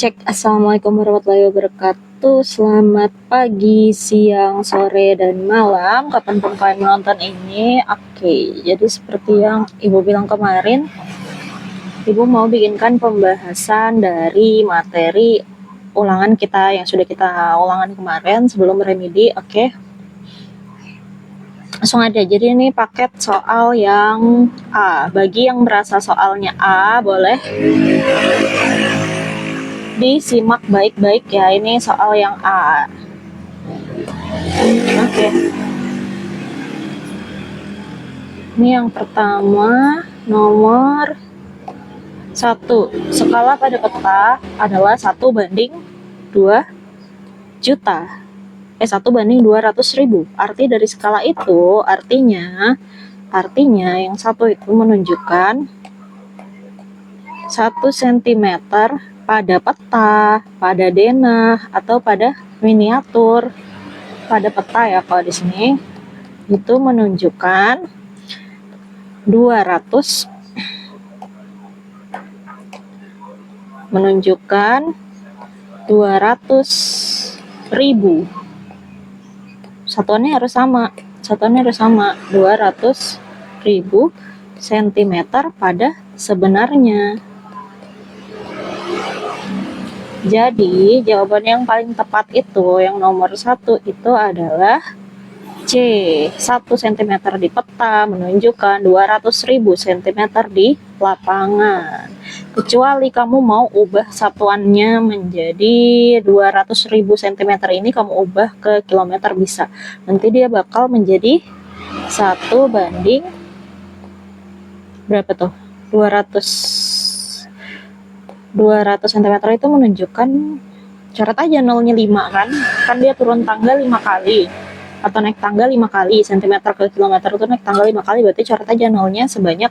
Cek. Assalamualaikum warahmatullahi wabarakatuh. Selamat pagi, siang, sore, dan malam kapanpun kalian menonton ini. Oke, jadi seperti yang ibu bilang kemarin, ibu mau bikinkan pembahasan dari materi ulangan kita yang sudah kita ulangan kemarin sebelum remedi. Oke, langsung aja. Jadi ini paket soal yang A. Bagi yang merasa soalnya A, boleh disimak baik-baik ya. Ini soal yang A. Oke. Ini yang pertama, nomor 1. Skala pada peta adalah 1:2 juta. 1:200.000. Arti dari skala itu artinya yang satu itu menunjukkan 1 cm pada peta, pada denah, atau pada miniatur. Pada peta ya, kalau di sini itu menunjukkan 200.000. Satuannya harus sama 200.000 cm pada sebenarnya. Jadi jawaban yang paling tepat itu yang nomor 1 itu adalah C. 1 cm di peta menunjukkan 200.000 cm di lapangan. Kecuali kamu mau ubah satuannya menjadi 200.000 cm ini kamu ubah ke kilometer bisa. Nanti dia bakal menjadi 1 banding berapa tuh? 200 cm itu menunjukkan, coret aja nolnya 5 kan dia turun tangga 5 kali atau naik tangga 5 kali, cm ke kilometer itu naik tangga 5 kali, berarti coret aja nolnya sebanyak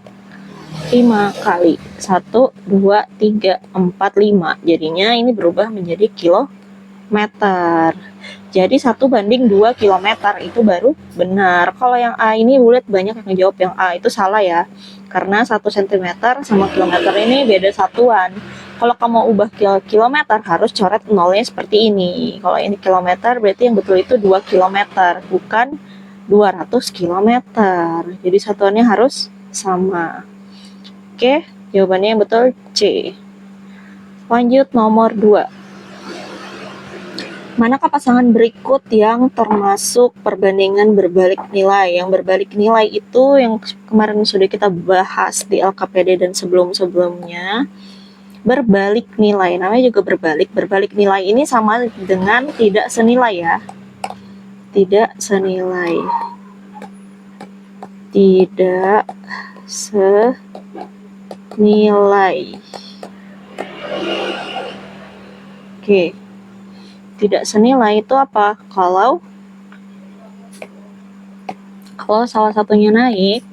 5 kali. 1, 2, 3, 4, 5. Jadinya ini berubah menjadi kilometer. Jadi 1:2 kilometer itu baru benar. Kalau yang A ini bulat banyak yang ngejawab yang A itu salah ya. Karena 1 cm sama kilometer ini beda satuan. Kalau kamu ubah kilometer harus coret nolnya seperti ini. Kalau ini kilometer berarti yang betul itu 2 kilometer, bukan 200 kilometer. Jadi satuannya harus sama. Oke, jawabannya yang betul C. Lanjut nomor 2. Manakah pasangan berikut yang termasuk perbandingan berbalik nilai? Yang berbalik nilai itu yang kemarin sudah kita bahas di LKPD dan sebelum-sebelumnya. Berbalik nilai, namanya juga berbalik. Berbalik nilai ini sama dengan tidak senilai ya. Tidak senilai. Tidak senilai. Oke. Tidak senilai itu apa? Kalau salah satunya naik,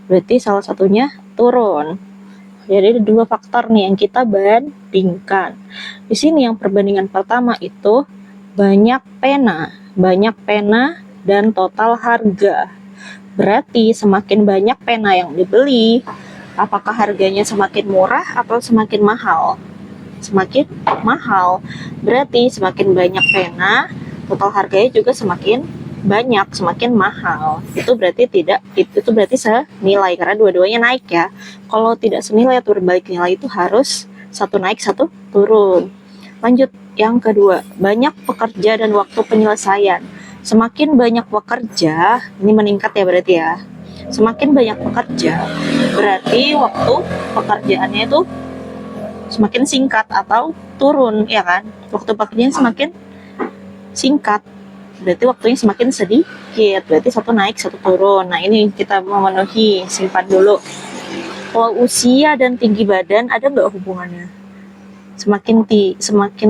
berarti salah satunya turun. Jadi ada 2 faktor nih yang kita bandingkan. Di sini yang perbandingan pertama itu banyak pena dan total harga. Berarti semakin banyak pena yang dibeli, apakah harganya semakin murah atau semakin mahal? Semakin mahal. Berarti semakin banyak pena, total harganya juga semakin banyak, semakin mahal. Itu berarti senilai karena dua-duanya naik ya. Kalau tidak senilai atau berbalik nilai itu harus satu naik, satu turun. Lanjut yang kedua, banyak pekerja dan waktu penyelesaian. Semakin banyak pekerja, ini meningkat ya berarti ya. Semakin banyak pekerja, berarti waktu pekerjaannya itu semakin singkat atau turun ya kan. Waktu pekerjaan semakin singkat berarti waktunya semakin sedikit, berarti satu naik satu turun. Nah ini kita memenuhi, simpan dulu. Kalau usia dan tinggi badan ada nggak hubungannya? Semakin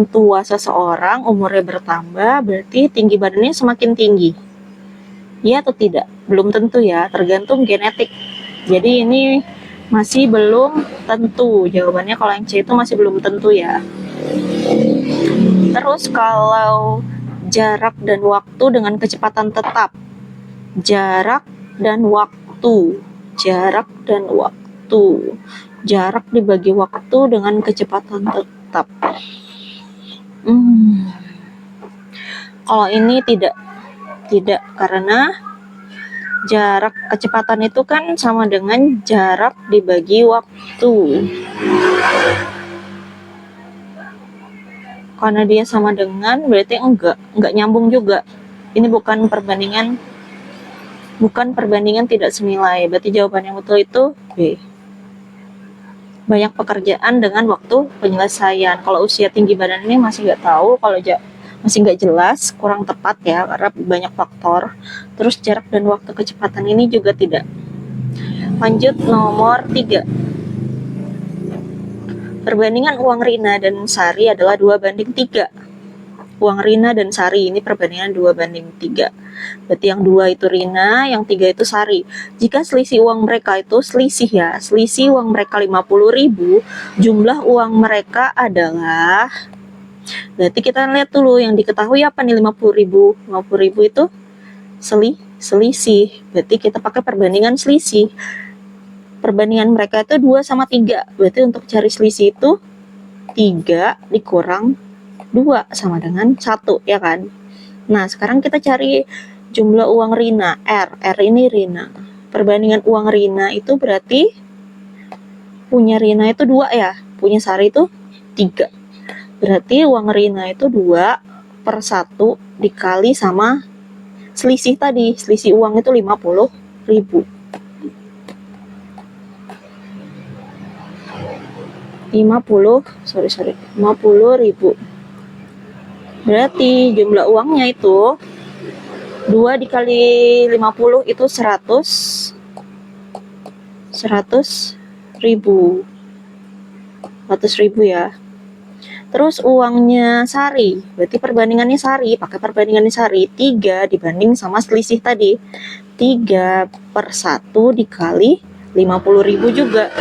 tua seseorang umurnya bertambah berarti tinggi badannya semakin tinggi, ya atau tidak? Belum tentu ya, tergantung genetik. Jadi ini masih belum tentu jawabannya. Kalau yang C itu masih belum tentu ya. Terus kalau jarak dan waktu dengan kecepatan tetap, jarak dan waktu, jarak dibagi waktu dengan kecepatan tetap. Kalau ini tidak karena jarak kecepatan itu kan sama dengan jarak dibagi waktu. Karena dia sama dengan berarti enggak nyambung juga. Ini bukan perbandingan tidak senilai. Berarti jawaban yang betul itu B. Banyak pekerjaan dengan waktu penyelesaian. Kalau usia tinggi badan ini masih nggak tahu, kalau masih nggak jelas, kurang tepat ya, karena banyak faktor. Terus jarak dan waktu kecepatan ini juga tidak. Lanjut nomor 3. Perbandingan uang Rina dan Sari adalah 2:3. Uang Rina dan Sari ini perbandingan 2:3. Berarti yang 2 itu Rina, yang 3 itu Sari. Jika selisih uang mereka itu selisih uang mereka 50.000, jumlah uang mereka adalah, berarti kita lihat dulu yang diketahui apa nih 50.000. 50.000 itu selisih. Berarti kita pakai perbandingan selisih. Perbandingan mereka itu 2 sama 3. Berarti untuk cari selisih itu 3 dikurang 2 sama dengan 1, ya kan? Nah, sekarang kita cari jumlah uang Rina, R ini Rina. Perbandingan uang Rina itu berarti punya Rina itu 2 ya, punya Sari itu 3. Berarti uang Rina itu 2/1 dikali sama selisih tadi. Selisih uang itu 50.000. 50.000. Berarti jumlah uangnya itu 2 dikali 50 itu 100.000. 100.000 ya. Terus uangnya Sari, berarti perbandingannya Sari, pakai perbandingannya Sari, 3 dibanding sama selisih tadi. 3/1 dikali 50.000 juga.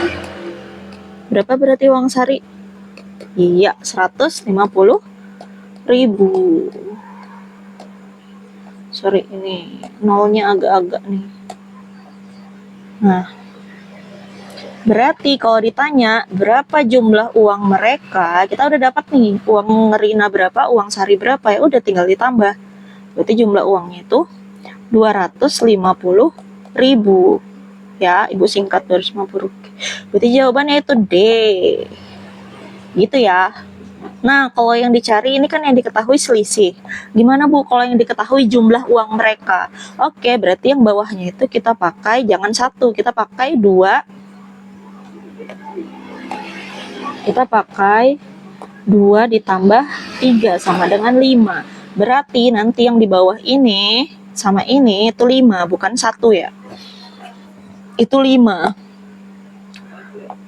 Berapa berarti uang Sari? Iya, 150.000. Sorry, ini nolnya agak-agak nih. Nah, berarti kalau ditanya berapa jumlah uang mereka, kita udah dapat nih uang Rina berapa, uang Sari berapa, ya udah tinggal ditambah. Berarti jumlah uangnya itu 250.000. Ya, Ibu singkat 250. Berarti jawabannya itu D. Gitu ya. Nah, kalau yang dicari ini kan yang diketahui selisih. Gimana Bu kalau yang diketahui jumlah uang mereka? Oke, berarti yang bawahnya itu kita pakai jangan 1, kita pakai 2. Kita pakai 2 ditambah 3 sama dengan 5. Berarti nanti yang di bawah ini sama ini itu 5, bukan 1 ya. Itu 5.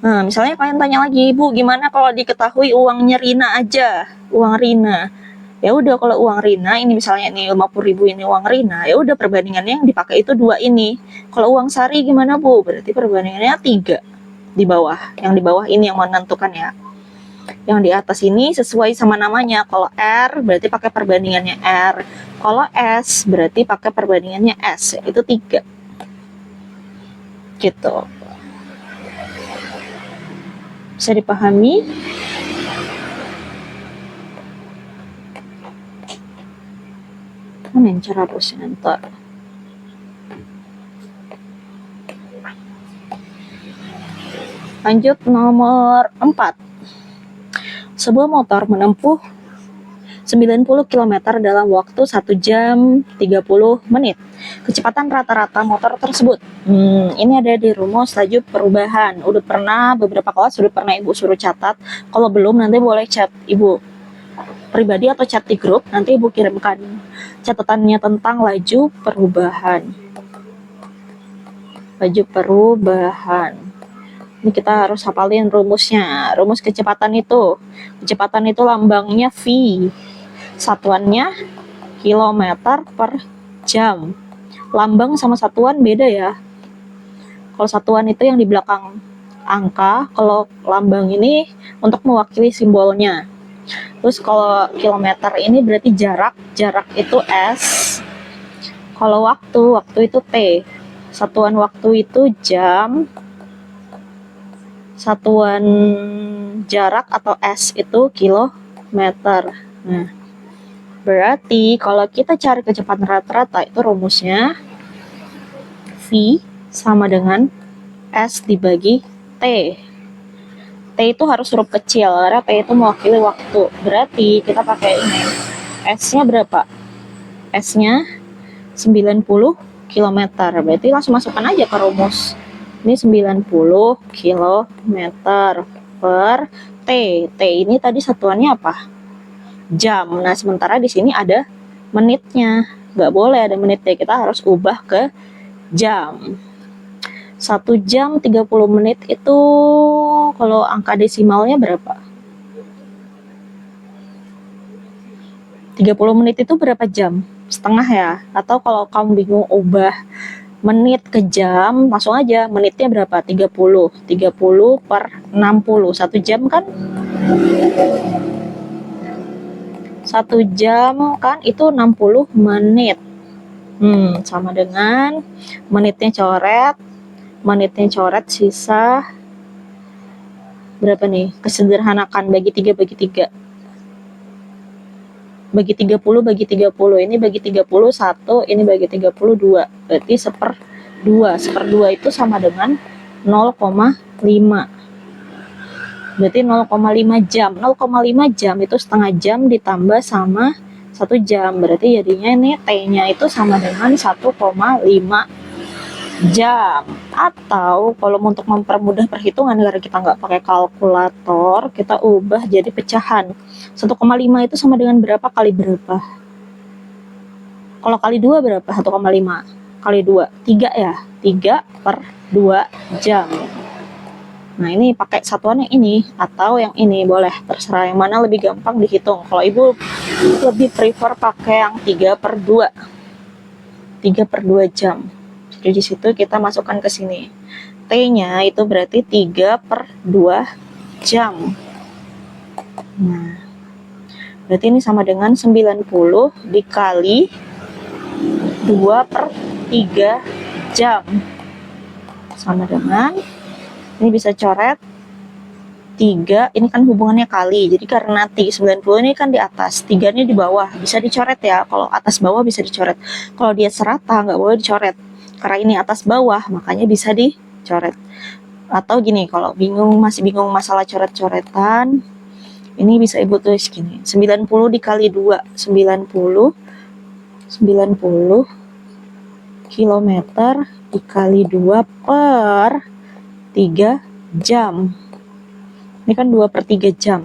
Nah, misalnya kalian tanya lagi, Bu, gimana kalau diketahui uangnya Rina aja? Uang Rina. Ya udah, kalau uang Rina ini misalnya ini 50.000 ini uang Rina, ya udah perbandingannya yang dipakai itu 2 ini. Kalau uang Sari gimana, Bu? Berarti perbandingannya 3 di bawah. Yang di bawah ini yang menentukan ya. Yang di atas ini sesuai sama namanya. Kalau R berarti pakai perbandingannya R. Kalau S berarti pakai perbandingannya S. Itu 3. Gitu. Bisa dipahami? Mana yang cara hapusnya ntar? Lanjut nomor 4. Sebuah motor menempuh 90 km dalam waktu 1 jam 30 menit. Kecepatan rata-rata motor tersebut. Ini ada di rumus laju perubahan. Udah pernah beberapa kelas sudah pernah Ibu suruh catat. Kalau belum nanti boleh chat Ibu pribadi atau chat di grup. Nanti Ibu kirimkan catatannya tentang laju perubahan. Laju perubahan. Ini kita harus hafalin rumusnya. Rumus kecepatan itu lambangnya V. Satuannya kilometer per jam. Lambang sama satuan beda ya. Kalau satuan itu yang di belakang angka, kalau lambang ini untuk mewakili simbolnya. Terus kalau kilometer ini berarti jarak itu S. Kalau waktu itu T. Satuan waktu itu jam. Satuan jarak atau S itu kilometer. Nah, berarti kalau kita cari kecepatan rata-rata itu rumusnya V sama dengan S dibagi T. T itu harus huruf kecil, karena T itu mewakili waktu. Berarti kita pakai ini. S-nya berapa? S-nya 90 km. Berarti langsung masukkan aja ke rumus. Ini 90 km per T. T ini tadi satuannya apa? Jam. Nah, sementara di sini ada menitnya. Nggak boleh ada menitnya, kita harus ubah ke jam. 1 jam 30 menit itu kalau angka desimalnya berapa? 30 menit itu berapa jam? Setengah ya? Atau kalau kamu bingung ubah menit ke jam, langsung aja menitnya berapa? 30. 30 per 60. 1 jam kan? 1 jam kan itu 60 menit. Sama dengan menitnya coret sisa berapa nih? Kesederhanakan bagi 3 bagi 3. Bagi 30 bagi 30. Ini bagi 30 1, ini bagi 30 2. Berarti 1/2. 1/2 itu sama dengan 0,5. Berarti 0,5 jam. 0,5 jam itu setengah jam ditambah sama 1 jam. Berarti jadinya ini T-nya itu sama dengan 1,5 jam. Atau kalau untuk mempermudah perhitungan karena kita nggak pakai kalkulator, kita ubah jadi pecahan. 1,5 itu sama dengan berapa kali berapa? Kalau kali 2 berapa? 1,5 kali 2, 3 ya? 3 per 2 jam. Nah, ini pakai satuannya ini atau yang ini, boleh, terserah yang mana lebih gampang dihitung. Kalau ibu lebih prefer pakai yang 3 per 2. 3 per 2 jam. Jadi di situ kita masukkan ke sini. T-nya itu berarti 3 per 2 jam. Nah, berarti ini sama dengan 90 dikali 2 per 3 jam. Sama dengan, ini bisa coret 3, ini kan hubungannya kali. Jadi karena 90 ini kan di atas, 3-nya di bawah. Bisa dicoret ya, kalau atas bawah bisa dicoret. Kalau dia serata nggak boleh dicoret. Karena ini atas bawah, makanya bisa dicoret. Atau gini, kalau masih bingung masalah coret-coretan, ini bisa ibu tulis gini, 90 dikali 2, 90 km dikali 2 per 3 jam. Ini kan 2 per 3 jam.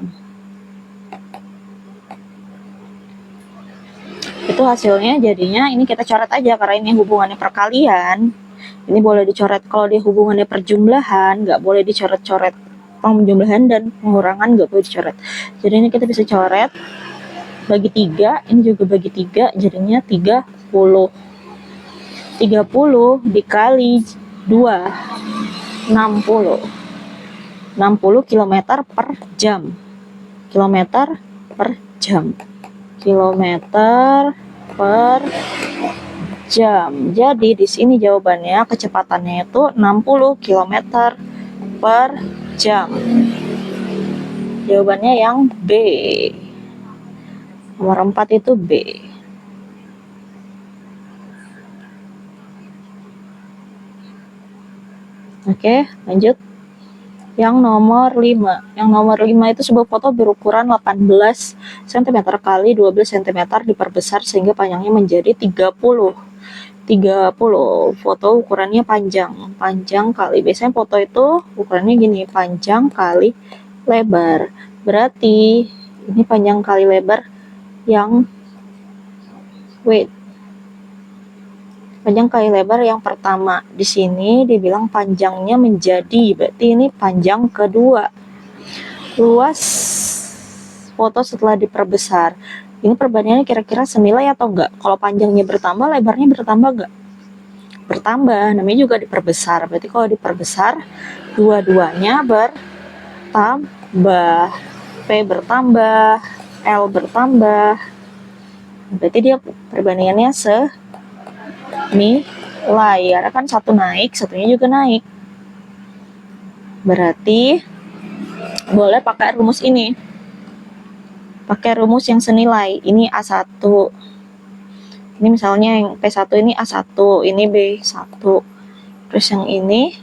Itu hasilnya jadinya ini kita coret aja karena ini hubungannya perkalian. Ini boleh dicoret. Kalau dia hubungannya perjumlahan, nggak boleh dicoret-coret. Penjumlahan dan pengurangan nggak boleh dicoret. Jadi ini kita bisa coret bagi 3, ini juga bagi 3, jadinya 30. 30 dikali 2, 60. 60 km per jam. Kilometer per jam. Kilometer per jam. Jadi di sini jawabannya kecepatannya itu 60 km per jam. Jawabannya yang B. Nomor 4 itu B. Oke, lanjut. Yang nomor 5. Yang nomor 5 itu sebuah foto berukuran 18 cm kali 12 cm diperbesar sehingga panjangnya menjadi 30. 30. Foto ukurannya panjang. Panjang kali. Biasanya foto itu ukurannya gini, panjang kali lebar. Berarti ini panjang kali lebar yang panjang kali lebar yang pertama. Di sini dibilang panjangnya menjadi, berarti ini panjang kedua. Luas foto setelah diperbesar. Ini perbandingannya kira-kira senilai atau enggak? Kalau panjangnya bertambah, lebarnya bertambah enggak? Bertambah, namanya juga diperbesar. Berarti kalau diperbesar, dua-duanya bertambah. P bertambah, L bertambah. Berarti dia perbandingannya nilai, karena kan satu naik, satunya juga naik. Berarti boleh pakai rumus ini. pakai rumus yang senilai. Ini A1. Ini misalnya yang P1 ini A1, ini B1. Terus yang ini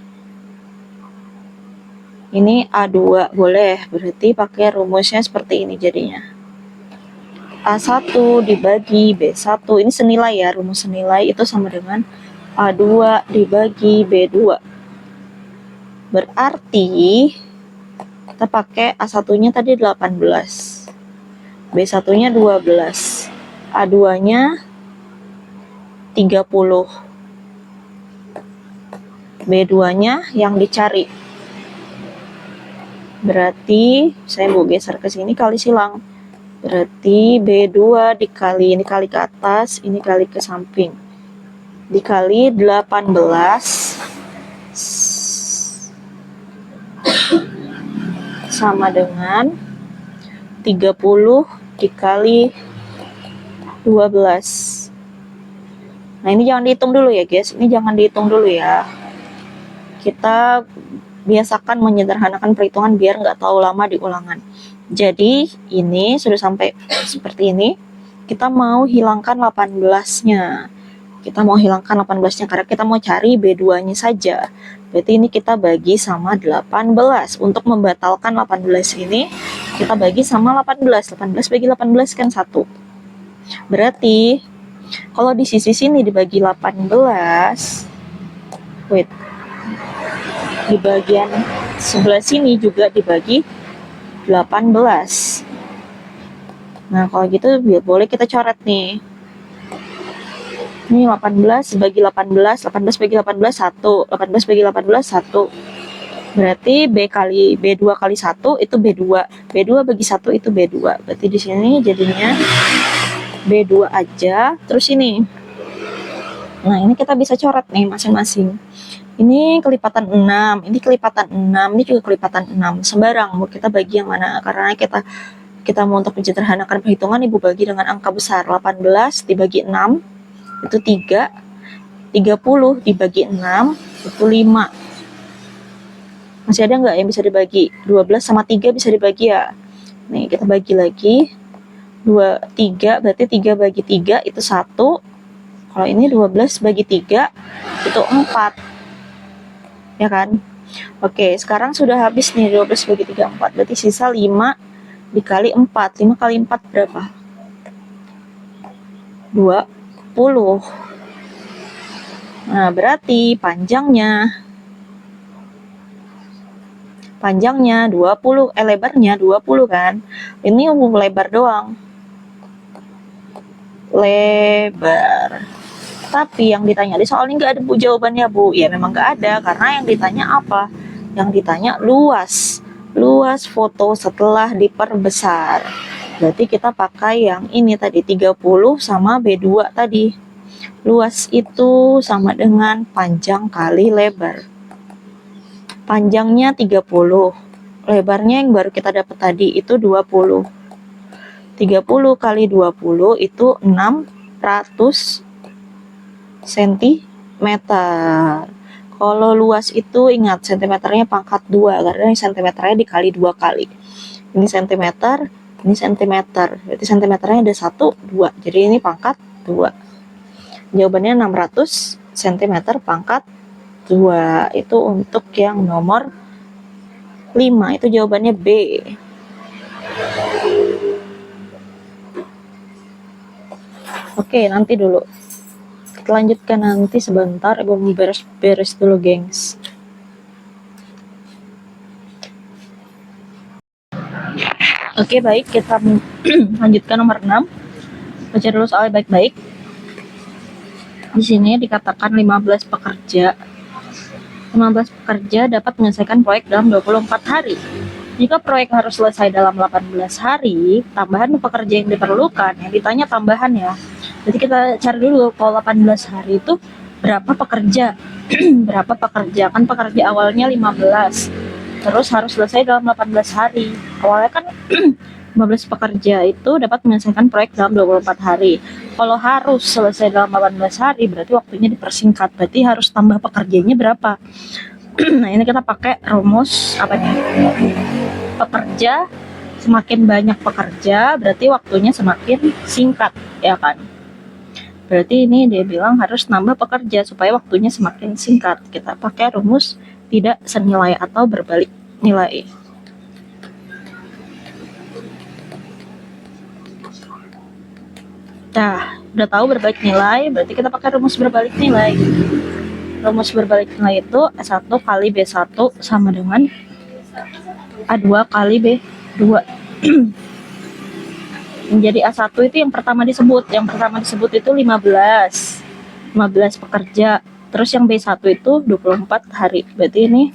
A2, boleh. Berarti pakai rumusnya seperti ini jadinya. A1 dibagi B1, ini senilai ya, rumus senilai itu sama dengan A2 dibagi B2. Berarti kita pakai A1-nya tadi 18, B1-nya 12, A2-nya 30, B2-nya yang dicari. Berarti saya mau geser ke sini kali silang. Berarti B2 dikali, ini kali ke atas, ini kali ke samping, dikali 18 sama dengan 30 dikali 12. Nah, ini jangan dihitung dulu ya guys, ini jangan dihitung dulu ya. Kita biasakan menyederhanakan perhitungan biar nggak terlalu lama di ulangan. Jadi ini sudah sampai seperti ini. Kita mau hilangkan 18-nya. Kita mau hilangkan 18-nya karena kita mau cari B2-nya saja. Berarti ini kita bagi sama 18. Untuk membatalkan 18 ini, kita bagi sama 18. 18 bagi 18 kan 1. Berarti kalau di sisi sini dibagi 18, di bagian sebelah sini juga dibagi 18. Nah, kalau gitu boleh kita coret nih. Ini 18 bagi 18, 18 bagi 18, 1. 18 bagi 18, 1. Berarti B2 kali 1 itu B2. B2 bagi 1 itu B2. Berarti di sini jadinya B2 aja. Terus ini. Nah, ini kita bisa coret nih masing-masing. Ini kelipatan 6, ini kelipatan 6, ini juga kelipatan 6. Sembarang mau kita bagi yang mana, karena kita mau untuk menyederhanakan perhitungan, Ibu bagi dengan angka besar. 18 dibagi 6 itu 3, 30 dibagi 6 itu 5. Masih ada nggak yang bisa dibagi? 12 sama 3 bisa dibagi ya. Nih, kita bagi lagi. 3 berarti 3 bagi 3 itu 1. Kalau ini 12 bagi 3 itu 4. Ya kan? Oke, sekarang sudah habis nih 12 bagi 3, 4. Berarti sisa 5 dikali 4. 5 kali 4 berapa? 20. Nah, berarti panjangnya 20, lebarnya 20 kan? Ini lebar doang. Lebar. Tapi yang ditanya di soal ini nggak ada Bu jawabannya Bu. Ya memang nggak ada, karena yang ditanya apa? Yang ditanya luas. Luas foto setelah diperbesar. Berarti kita pakai yang ini tadi, 30 sama B2 tadi. Luas itu sama dengan panjang kali lebar. Panjangnya 30. Lebarnya yang baru kita dapat tadi itu 20. 30 kali 20 itu 600 cm. Kalau luas itu ingat cm-nya pangkat 2 karena cm-nya dikali 2 kali. Ini cm, ini cm. Berarti cm-nya ada 1, 2. Jadi ini pangkat 2. Jawabannya 600 cm pangkat 2. Itu untuk yang nomor 5. Itu jawabannya B. Oke, nanti dulu. Kita lanjutkan nanti sebentar, Ibu mau beres-beres dulu, gengs. Oke, baik, kita lanjutkan nomor 6. Baca dulu soalnya baik-baik. Di sini dikatakan 15 pekerja dapat menyelesaikan proyek dalam 24 hari. Jika proyek harus selesai dalam 18 hari, tambahan pekerja yang diperlukan, yang ditanya tambahan ya. Jadi kita cari dulu kalau 18 hari itu berapa pekerja. Berapa pekerja, kan pekerja awalnya 15. Terus harus selesai dalam 18 hari. Awalnya kan 15 pekerja itu dapat menyelesaikan proyek dalam 24 hari. Kalau harus selesai dalam 18 hari, berarti waktunya dipersingkat. Berarti harus tambah pekerjanya berapa. Nah, ini kita pakai rumus apa nih? Pekerja Semakin banyak pekerja, berarti waktunya semakin singkat, ya kan? Berarti ini dia bilang harus nambah pekerja supaya waktunya semakin singkat. Kita pakai rumus tidak senilai atau berbalik nilai. Nah, udah tahu berbalik nilai, berarti kita pakai rumus berbalik nilai. Rumus berbalik nilai itu A1 kali B1 sama dengan A2 kali B2. Menjadi A1 itu yang pertama disebut. Yang pertama disebut itu 15 pekerja. Terus yang B1 itu 24 hari. Berarti ini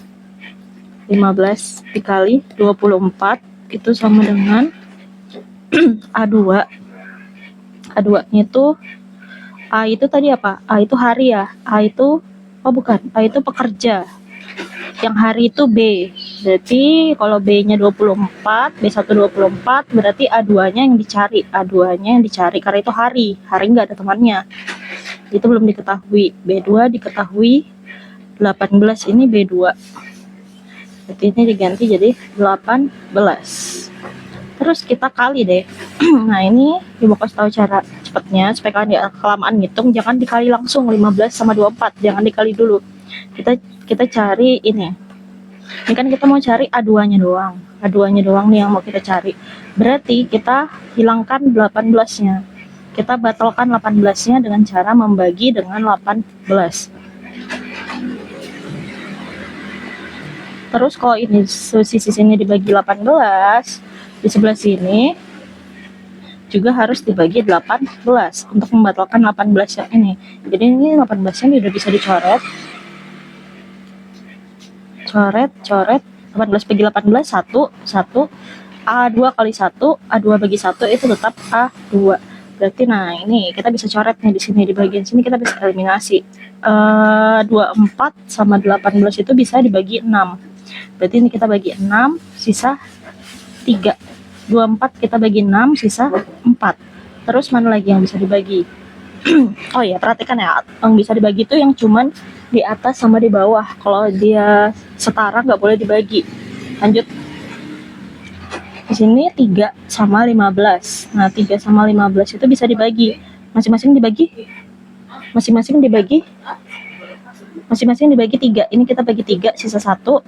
15 dikali 24 itu sama dengan A2. A2-nya itu A itu tadi apa? A itu hari ya. A itu bukan. A itu pekerja. Yang hari itu B. Berarti kalau B-nya 24, B1 24, berarti A2-nya yang dicari. A2-nya yang dicari karena itu hari. Hari nggak ada temannya. Itu belum diketahui. B2 diketahui 18, ini B2. Berarti ini diganti jadi 18. Terus kita kali deh. Nah, ini ibu kasih tahu cara cepatnya supaya kalian ya kelamaan ngitung, jangan dikali langsung 15 sama 24, jangan dikali dulu. Kita cari ini. Ini kan kita mau cari A2-nya doang. A2-nya doang nih yang mau kita cari. Berarti kita hilangkan 18-nya. Kita batalkan 18-nya dengan cara membagi dengan 18. Terus kalau ini sisi sini dibagi 18, di sebelah sini juga harus dibagi 18 untuk membatalkan 18 yang ini. Jadi ini 18-nya udah bisa dicoret. Coret 18 bagi 18 1 A2 kali 1 A2 bagi 1 itu tetap A2. Berarti nah ini kita bisa coret nih di sini, di bagian sini kita bisa eliminasi. 24 sama 18 itu bisa dibagi 6. Berarti ini kita bagi 6 sisa 3. 24 kita bagi 6 sisa 4. Terus mana lagi yang bisa dibagi? Oh ya, perhatikan ya, yang bisa dibagi itu yang cuman di atas sama di bawah. Kalau dia setara nggak boleh dibagi. Lanjut. Di sini 3 sama 15. Nah, 3 sama 15 itu bisa dibagi. Masing-masing dibagi 3. Ini kita bagi 3 sisa 1.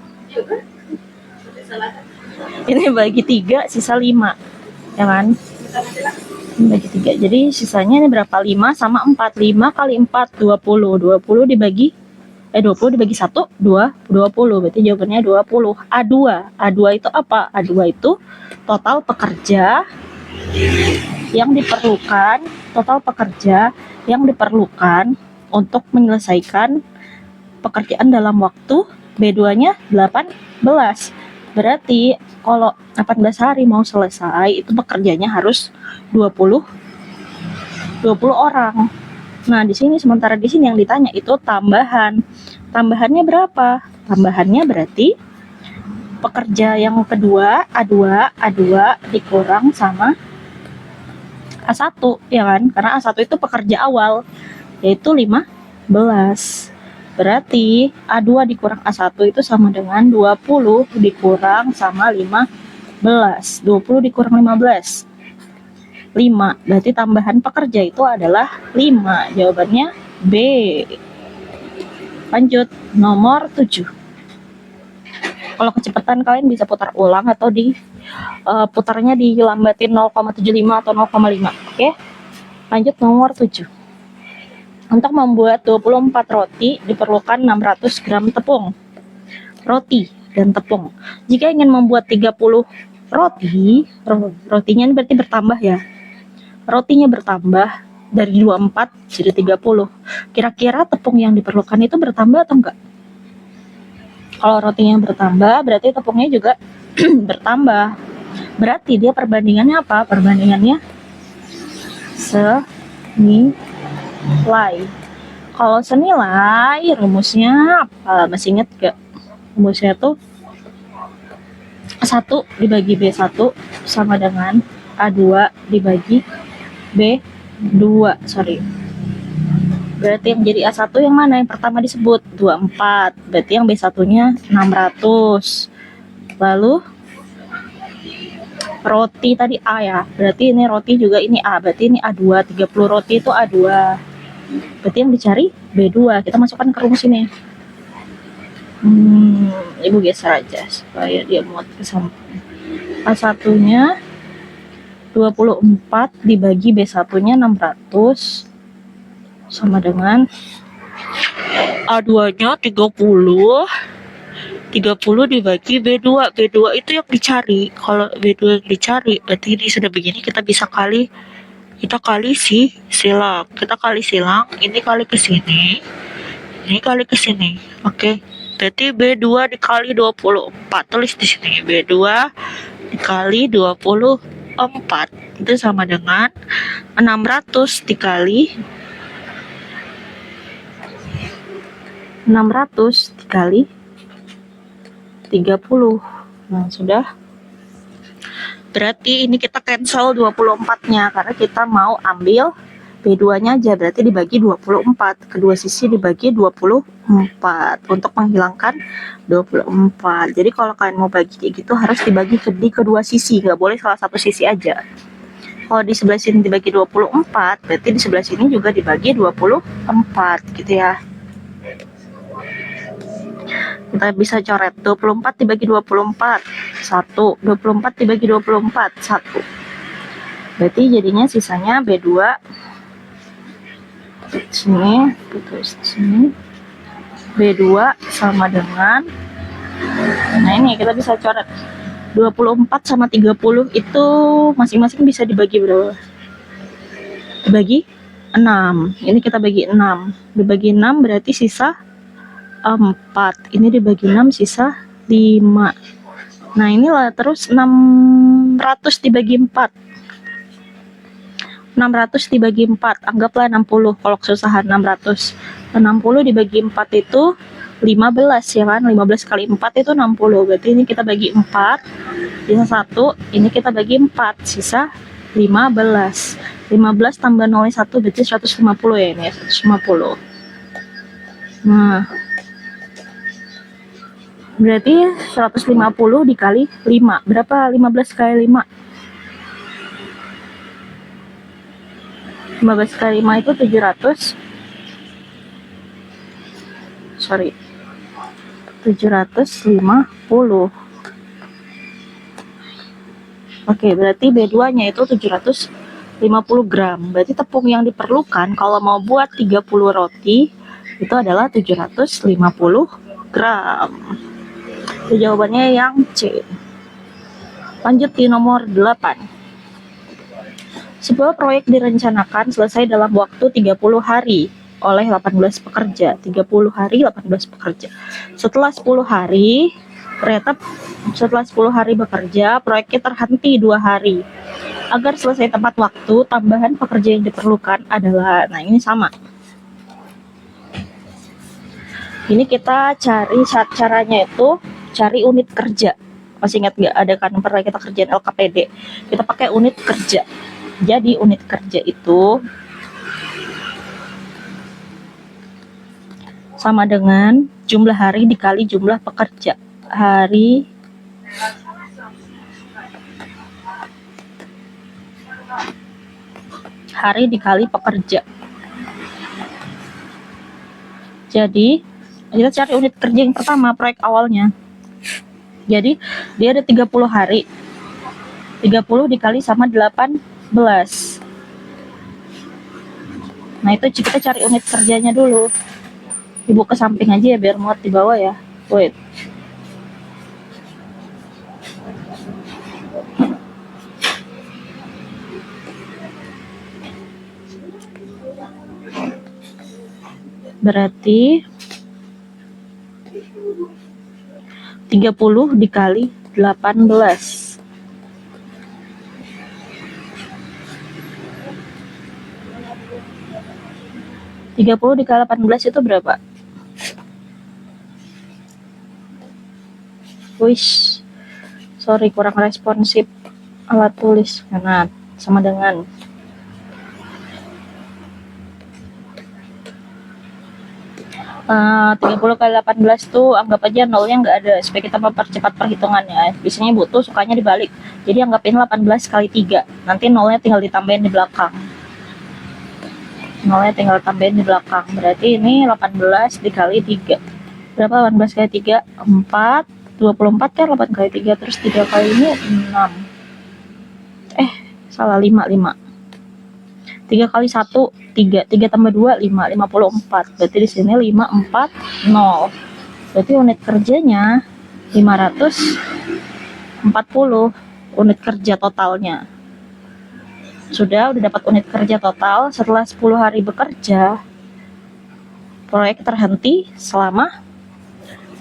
Ini bagi 3 sisa 5. Ya kan? Bagi 3. Jadi sisanya ini berapa? 5 sama 4. 5 kali 4 20. 20 dibagi 20 dibagi 1 20. Berarti jawabannya 20. A2 itu apa? A2 itu total pekerja yang diperlukan untuk menyelesaikan pekerjaan dalam waktu B2-nya 18. Berarti kalau 18 hari mau selesai, itu pekerjanya harus 20 orang. Nah, sementara di sini yang ditanya itu tambahan. Tambahannya berapa? Tambahannya berarti pekerja yang kedua A2 dikurang sama A1, ya kan? Karena A1 itu pekerja awal, yaitu 15. Berarti A2 dikurang A1 itu sama dengan 20 dikurang sama 15. 20 dikurang 15. 5. Berarti tambahan pekerja itu adalah 5. Jawabannya B. Lanjut, nomor 7. Kalau kecepatan kalian bisa putar ulang atau putarnya dilambatin 0,75 atau 0,5. Oke? Lanjut nomor 7. Untuk membuat 24 roti diperlukan 600 gram tepung. Roti dan tepung. Jika ingin membuat 30 rotinya ini berarti bertambah ya. Rotinya bertambah dari 24 jadi 30. Kira-kira tepung yang diperlukan itu bertambah atau enggak? Kalau rotinya bertambah, berarti tepungnya juga bertambah. Berarti dia perbandingannya apa? Perbandingannya senilai. Kalau senilai, rumusnya apa? Masih ingat gak? Rumusnya tuh 1 dibagi B1 sama dengan A2 dibagi B2. Berarti yang jadi A1 yang mana? Yang pertama disebut 24. Berarti yang B1-nya 600. Lalu Roti tadi A ya, berarti ini roti juga ini A, berarti ini A2, 30 roti itu A2. Berarti yang dicari B2, kita masukkan ke rumus ini. Ibu geser aja supaya dia muat ke samping. A1-nya 24 dibagi B1-nya 600 sama dengan A2-nya 30 dibagi B2. B2 itu yang dicari. Kalau B2 yang dicari, berarti ini sudah begini kita bisa kali. Kita kali silang. Kita kali silang, ini kali ke sini. Ini kali ke sini. Oke. Berarti B2 dikali 24. Tulis di sini. B2 dikali 24 itu sama dengan 600 dikali 30. Nah, sudah. Berarti ini kita cancel 24-nya karena kita mau ambil B2-nya aja, berarti dibagi 24. Kedua sisi dibagi 24 untuk menghilangkan 24. Jadi kalau kalian mau bagi kayak gitu harus dibagi di kedua sisi, nggak boleh salah satu sisi aja. Kalau di sebelah sini dibagi 24, berarti di sebelah sini juga dibagi 24 gitu ya. Kita bisa coret 24 dibagi 24 1, 24 dibagi 24 1. Berarti jadinya sisanya B2 sini, putus sini. B2 sama dengan, nah ini kita bisa coret 24 sama 30 itu masing-masing bisa dibagi berapa? Dibagi 6. Ini kita bagi 6. Dibagi 6 berarti sisa 4. Ini dibagi 6 sisa 5. Nah inilah terus 600 dibagi 4. 600 dibagi 4, anggaplah 60 kalau kesusahan 600. 60 dibagi 4 itu 15 ya kan, 15 kali 4 itu 60. Berarti ini kita bagi 4, sisa 1, ini kita bagi 4, sisa 15. 15 tambah 0 1 berarti 150 ya ini ya, 150. Nah, berarti 150 dikali 5. Berapa 15 kali 5? 15 kali 5 itu 700. Sorry. 750. Oke, berarti B2-nya itu 750 gram. Berarti tepung yang diperlukan kalau mau buat 30 roti itu adalah 750 gram. Itu jawabannya yang C. Lanjut di nomor 8. Sebuah proyek direncanakan selesai dalam waktu 30 hari oleh 18 pekerja. 30 hari 18 pekerja. Setelah 10 hari, ternyata setelah 10 hari bekerja, proyeknya terhenti 2 hari. Agar selesai tepat waktu, tambahan pekerja yang diperlukan adalah, nah ini sama. Ini kita cari caranya itu cari unit kerja. Masih ingat nggak, ada kan pernah kita kerjain LKPD, kita pakai unit kerja. Jadi unit kerja itu sama dengan jumlah hari dikali jumlah pekerja. Hari dikali pekerja. Jadi kita cari unit kerja yang pertama, proyek awalnya. Jadi dia ada 30 hari. 30 dikali sama 18. Nah itu kita cari unit kerjanya dulu. Ibu ke samping aja ya biar muat di bawah ya. Wait. Berarti 30 dikali 18. 30 dikali 18 itu berapa? Wish, sorry kurang responsif alat tulis. Nah, sama dengan 30 kali 18 tuh anggap aja nolnya nggak ada supaya kita mempercepat perhitungannya. Biasanya butuh sukanya dibalik. Jadi anggapin 18 kali 3. Nanti nolnya tinggal ditambahin di belakang. Nolnya tinggal tambahin di belakang. Berarti ini 18 dikali 3. Berapa 18 kali 3? 4. 24 kan 8 kali 3. Terus 3 kali ini 6. Salah 5. 3 kali 1 3. 3 tambah 2 5. 54. Berarti di sini 5 4 0. Berarti unit kerjanya 540 unit kerja totalnya. Udah dapat unit kerja total. Setelah 10 hari bekerja, proyek terhenti selama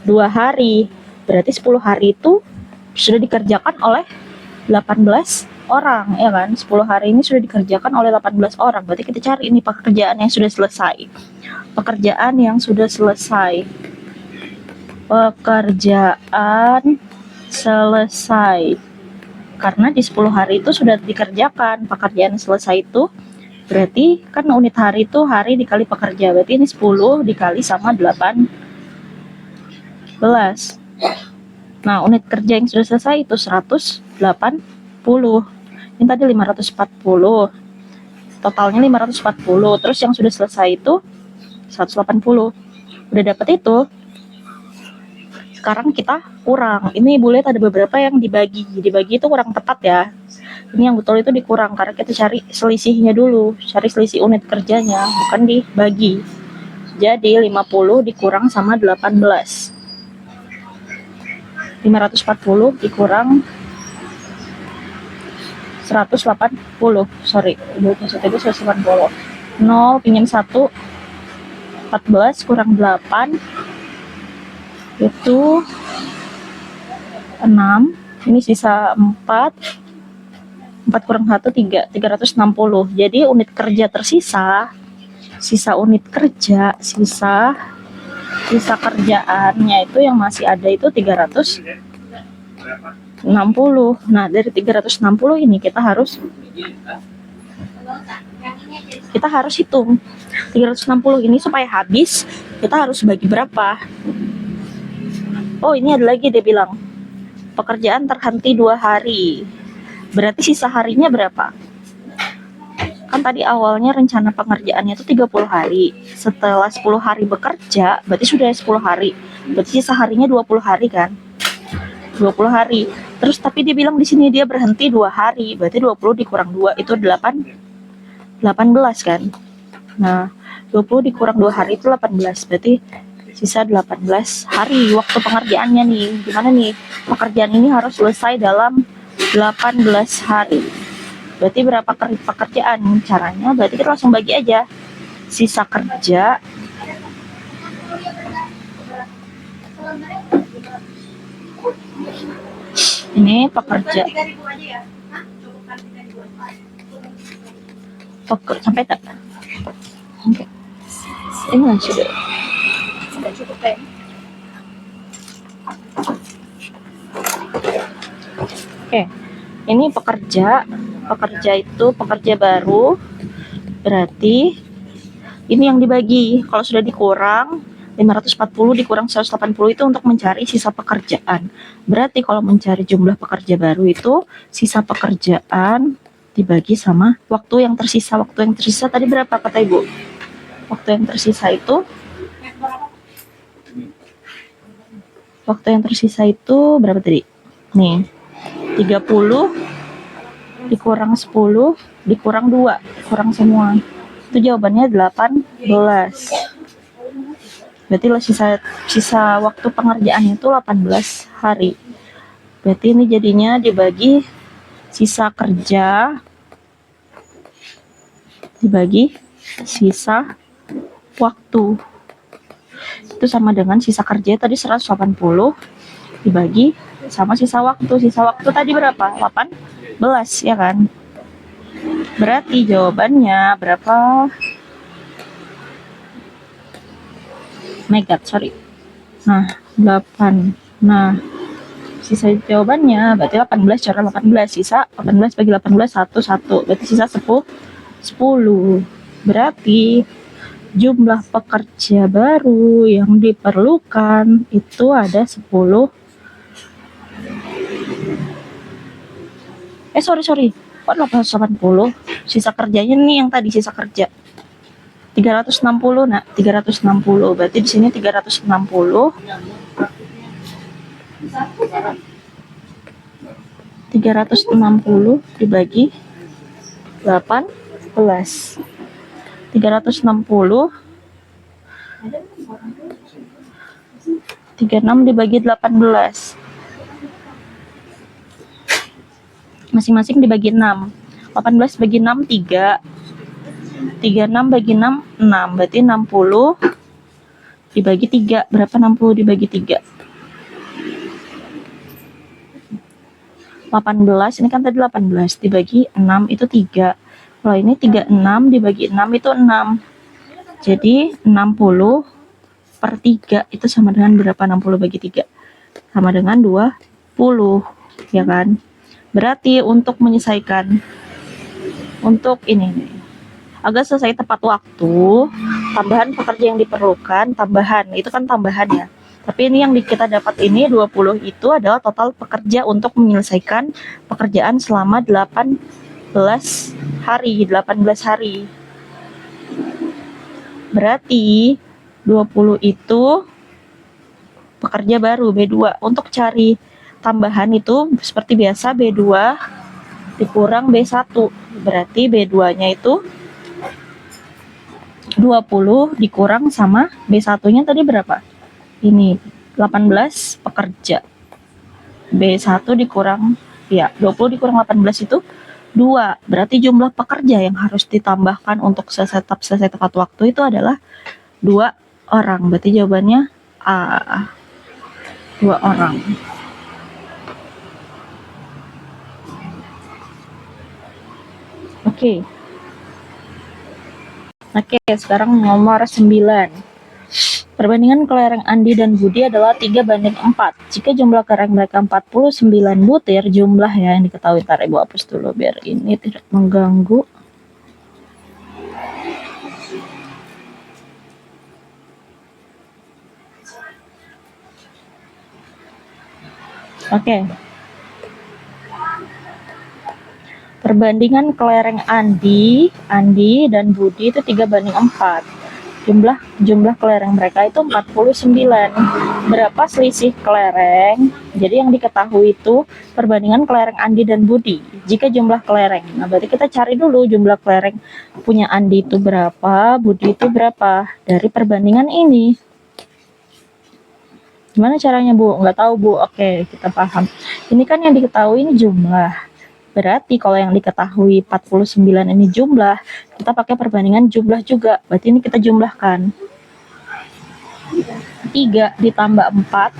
2 hari. Berarti 10 hari itu sudah dikerjakan oleh 18 orang, ya kan? 10 hari ini sudah dikerjakan oleh 18 orang. Berarti kita cari ini pekerjaan yang sudah selesai. Pekerjaan yang sudah selesai. Pekerjaan selesai. Karena di 10 hari itu sudah dikerjakan. Pekerjaan selesai itu berarti kan unit hari itu hari dikali pekerja. Berarti ini 10 dikali sama 18. Nah, unit kerja yang sudah selesai itu 180. Ini tadi 540. Totalnya 540. Terus yang sudah selesai itu 180. Udah dapat itu. Sekarang kita kurang. Ini boleh ada beberapa yang dibagi. Dibagi itu kurang tepat ya. Ini yang betul itu dikurang karena kita cari selisihnya dulu. Cari selisih unit kerjanya, bukan dibagi. Jadi 50 dikurang sama 18. 540 dikurang 180. Sorry, maksudnya itu 180. 0 pinjam 1. 14 kurang 8 itu 6. Ini sisa 4. 4 kurang 1 3. 360. Jadi unit kerja tersisa, sisa unit kerja, sisa kerjaannya itu yang masih ada itu 360. Nah, dari 360 ini kita harus hitung 360 ini supaya habis kita harus bagi berapa. Oh, ini ada lagi dia bilang pekerjaan terhenti 2 hari. Berarti sisa harinya berapa? Kan tadi awalnya rencana pengerjaannya itu 30 hari. Setelah 10 hari bekerja, berarti sudah 10 hari. Berarti sisa harinya 20 hari kan? 20 hari. Terus tapi dia bilang di sini dia berhenti 2 hari. Berarti 20 dikurang 2 itu 18 kan? Nah, 20 dikurang 2 hari itu 18. Berarti sisa 18 hari waktu pengerjaannya nih. Gimana nih? Pekerjaan ini harus selesai dalam 18 hari. Berarti berapa pekerjaan? Caranya berarti kita langsung bagi aja. Sisa kerja ini pekerja sampai tak? Oke. Ini sudah cukup kan? Oke. Ini pekerja itu pekerja baru. Berarti ini yang dibagi. Kalau sudah dikurang 540 dikurang 180 itu untuk mencari sisa pekerjaan. Berarti kalau mencari jumlah pekerja baru itu sisa pekerjaan dibagi sama waktu yang tersisa. Waktu yang tersisa tadi berapa kata Ibu? Waktu yang tersisa itu berapa tadi? Nih, 30 dikurang 10 dikurang 2, kurang semua. Itu jawabannya 18. Berarti sisa waktu pengerjaan itu 18 hari. Berarti ini jadinya dibagi sisa kerja dibagi sisa waktu. Itu sama dengan sisa kerja tadi 180 dibagi sama sisa waktu. Sisa waktu tadi berapa? 18 ya kan? Berarti jawabannya berapa? Sorry. Nah, 8. Nah, sisa jawabannya berarti 18 cara 18. Sisa 18 bagi 18 1. Berarti sisa 10. Berarti jumlah pekerja baru yang diperlukan itu ada 10 Sorry. Kok 880? Sisa kerjanya nih yang tadi sisa kerja. 360 nak, 360. Berarti di sini 360. 360 dibagi 18. 360 36 dibagi 18. Masing-masing dibagi 6. 18 bagi 6 3. 36 bagi 6 6. Berarti 60 dibagi 3. Berapa 60 dibagi 3? 18. Ini kan tadi 18 dibagi 6 itu 3. Kalau ini 36 dibagi 6 itu 6. Jadi 60 per 3 itu sama dengan berapa? 60 bagi 3 sama dengan 20, ya kan? Berarti untuk menyelesaikan untuk ini agar selesai tepat waktu, tambahan pekerja yang diperlukan, tambahan itu kan tambahan ya. Tapi ini yang kita dapat ini 20 itu adalah total pekerja untuk menyelesaikan pekerjaan selama 18 hari. Berarti 20 itu pekerja baru B2. Untuk cari tambahan itu seperti biasa B2 dikurang B1. Berarti B2-nya itu 20 dikurang sama B1-nya tadi berapa? Ini 18 pekerja. B1 dikurang 20 dikurang 18 itu 2. Berarti jumlah pekerja yang harus ditambahkan untuk selesai tepat waktu itu adalah 2 orang. Berarti jawabannya A. 2 orang. Oke, sekarang nomor 9. Perbandingan kelereng Andi dan Budi adalah 3:4. Jika jumlah kelereng mereka 49 butir, jumlah yang diketahui. Ntar Ibu hapus dulu biar ini tidak mengganggu. Oke. Perbandingan kelereng Andi dan Budi itu 3:4. Jumlah kelereng mereka itu 49. Berapa selisih kelereng? Jadi yang diketahui itu perbandingan kelereng Andi dan Budi. Jika jumlah kelereng. Nah, berarti kita cari dulu jumlah kelereng punya Andi itu berapa, Budi itu berapa dari perbandingan ini. Gimana caranya, Bu? Nggak tahu, Bu. Oke, kita paham. Ini kan yang diketahui ini jumlah. Berarti kalau yang diketahui 49 ini jumlah, kita pakai perbandingan jumlah juga. Berarti ini kita jumlahkan. 3 ditambah 4,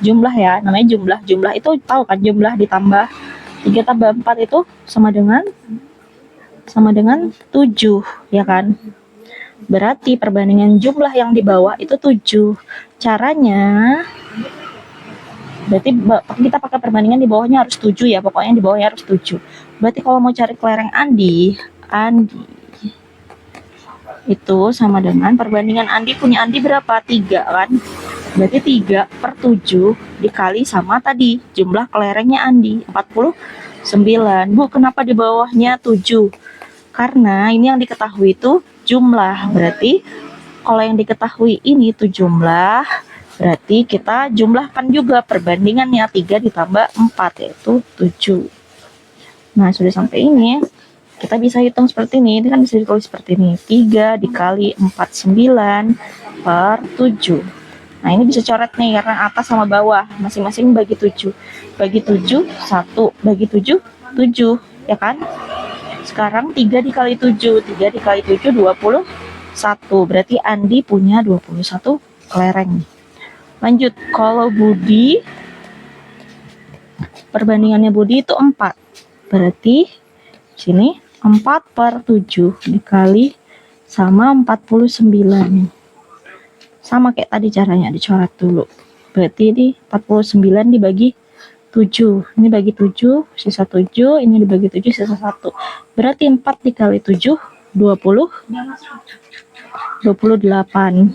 jumlah ya, namanya jumlah. Jumlah itu tahu kan, jumlah ditambah 3 tambah 4 itu sama dengan 7, ya kan? Berarti perbandingan jumlah yang di bawah itu 7. Caranya berarti kita pakai perbandingan di bawahnya harus 7 ya, pokoknya di bawahnya harus 7. Berarti kalau mau cari kelereng Andi itu sama dengan perbandingan Andi punya Andi berapa? 3 kan? Berarti 3 per 7 dikali sama tadi jumlah kelerengnya Andi 49. Bu, kenapa di bawahnya 7? Karena ini yang diketahui itu jumlah. Berarti kalau yang diketahui ini itu jumlah, berarti kita jumlahkan juga perbandingannya 3 ditambah 4 yaitu 7. Nah, sudah sampai ini kita bisa hitung seperti ini. Ini kan bisa ditulis seperti ini. 3 dikali 49 per 7. Nah, ini bisa coret nih karena atas sama bawah masing-masing bagi 7. Bagi 7 1, bagi 7 7, ya kan? Sekarang 3 dikali 7, 3 dikali 7 21. Berarti Andi punya 21 kelereng. Lanjut, kalau Budi, perbandingannya Budi itu 4. Berarti sini 4 per 7 dikali sama 49. Sama kayak tadi caranya, dicoret dulu. Berarti ini 49 dibagi 7. Ini bagi 7, sisa 7. Ini dibagi 7, sisa 1. Berarti 4 dikali 7, 28.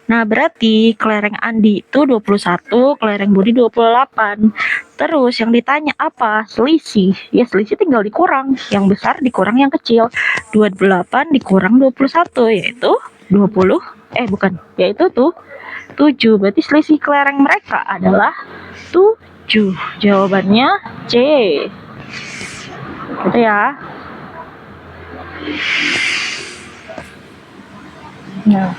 Nah, berarti kelereng Andi itu 21, kelereng Budi 28. Terus yang ditanya apa? Selisih. Ya selisih tinggal dikurang. Yang besar dikurang yang kecil. 28 dikurang 21 yaitu 20. Bukan. Yaitu tuh 7. Berarti selisih kelereng mereka adalah 7. Jawabannya C. Gitu ya. Nah.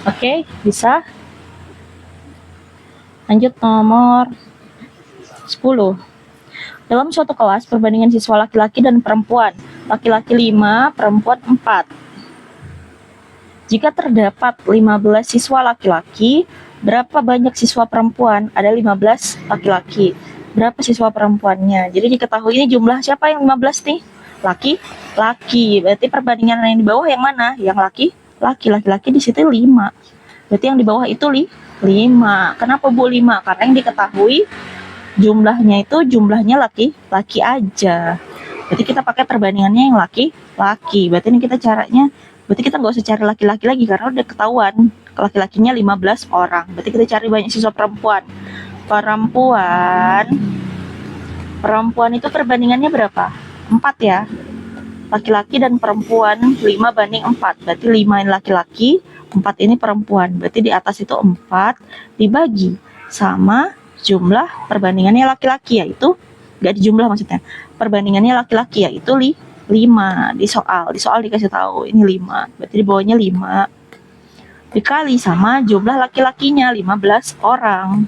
Oke, bisa. Lanjut nomor 10. Dalam suatu kelas, perbandingan siswa laki-laki dan perempuan. Laki-laki 5, perempuan 4. Jika terdapat 15 siswa laki-laki, berapa banyak siswa perempuan? Ada 15 laki-laki. Berapa siswa perempuannya? Jadi diketahui ini jumlah siapa yang 15 nih? Laki-laki. Berarti perbandingan yang di bawah yang mana? Yang laki-laki di situ 5. Berarti yang di bawah itu 5. Kenapa Bu 5? Karena yang diketahui jumlahnya itu jumlahnya laki-laki aja. Berarti kita pakai perbandingannya yang laki-laki. Berarti ini kita caranya, berarti kita nggak usah cari laki-laki lagi karena udah ketahuan laki-lakinya 15 orang. Berarti kita cari banyak siswa perempuan. Perempuan itu perbandingannya berapa? 4 ya. Laki-laki dan perempuan 5 banding 4. Berarti 5 ini laki-laki, 4 ini perempuan. Berarti di atas itu 4 dibagi sama jumlah perbandingannya laki-laki, yaitu nggak dijumlah maksudnya. Perbandingannya laki-laki yaitu 5 di soal dikasih tahu ini 5. Berarti di bawahnya 5 dikali sama jumlah laki-lakinya 15 orang.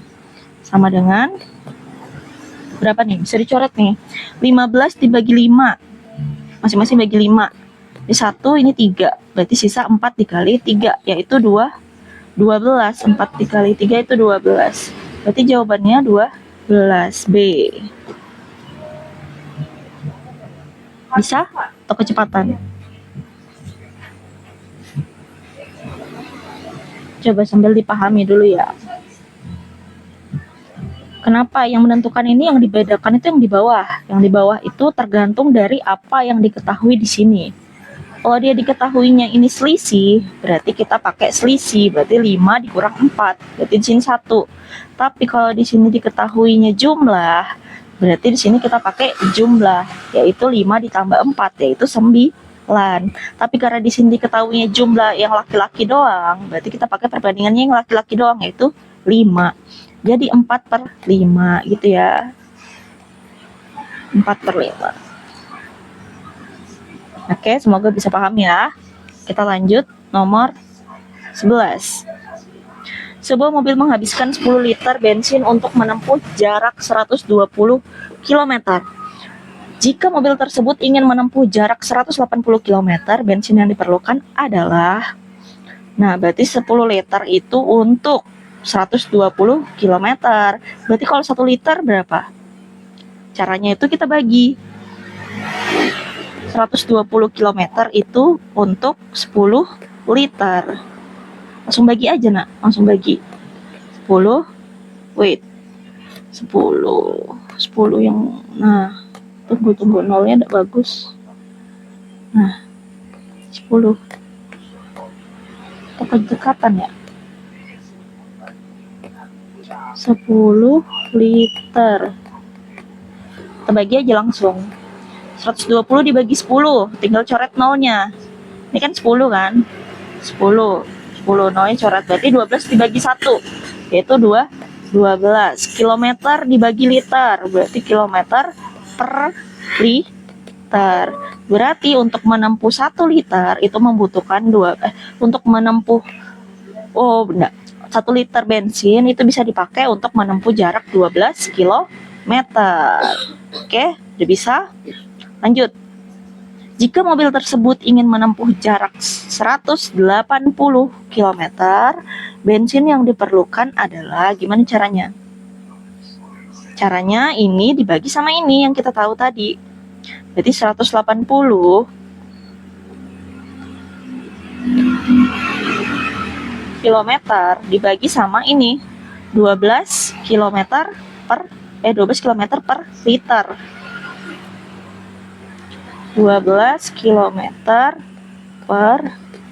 Sama dengan berapa nih? Bisa dicoret nih. 15 dibagi 5. Masing-masing bagi 5. Ini 1, ini 3. Berarti sisa 4 dikali 3, yaitu 12. 4 dikali 3 itu 12. Berarti jawabannya 12. B. Bisa? Atau kecepatan? Coba sambil dipahami dulu ya. Kenapa yang menentukan ini, yang dibedakan itu yang di bawah. Yang di bawah itu tergantung dari apa yang diketahui di sini. Kalau dia diketahuinya ini selisih, berarti kita pakai selisih. Berarti 5 dikurang 4, berarti di sini 1. Tapi kalau di sini diketahuinya jumlah, berarti di sini kita pakai jumlah, yaitu 5 ditambah 4, yaitu 9. Tapi karena di sini diketahuinya jumlah yang laki-laki doang, berarti kita pakai perbandingannya yang laki-laki doang, yaitu 5. Jadi 4/5 gitu ya. 4/5. Oke, semoga bisa paham ya. Kita lanjut nomor 11. Sebuah mobil menghabiskan 10 liter bensin untuk menempuh jarak 120 km. Jika mobil tersebut ingin menempuh jarak 180 km, bensin yang diperlukan adalah, nah berarti 10 liter itu untuk 120 km. Berarti kalau 1 liter berapa? Caranya itu kita bagi. 120 km itu untuk 10 liter. Langsung bagi aja nak, langsung bagi. 10, 10 yang, nah, tunggu nolnya tidak bagus. Nah, 10. Atau kedekatan ya? 10 liter. Kita bagi aja langsung. 120 dibagi 10, tinggal coret nolnya. Ini kan 10 kan? 10 nolnya coret, berarti 12 dibagi 1, yaitu 12. Kilometer dibagi liter, berarti kilometer per liter. Berarti untuk menempuh 1 liter itu membutuhkan untuk menempuh 1 liter bensin itu bisa dipakai untuk menempuh jarak 12 km. Oke, udah bisa? Lanjut. Jika mobil tersebut ingin menempuh jarak 180 km, bensin yang diperlukan adalah, gimana caranya? Caranya ini dibagi sama ini yang kita tahu tadi. Berarti 180 km dibagi sama ini 12 km per liter. 12 km per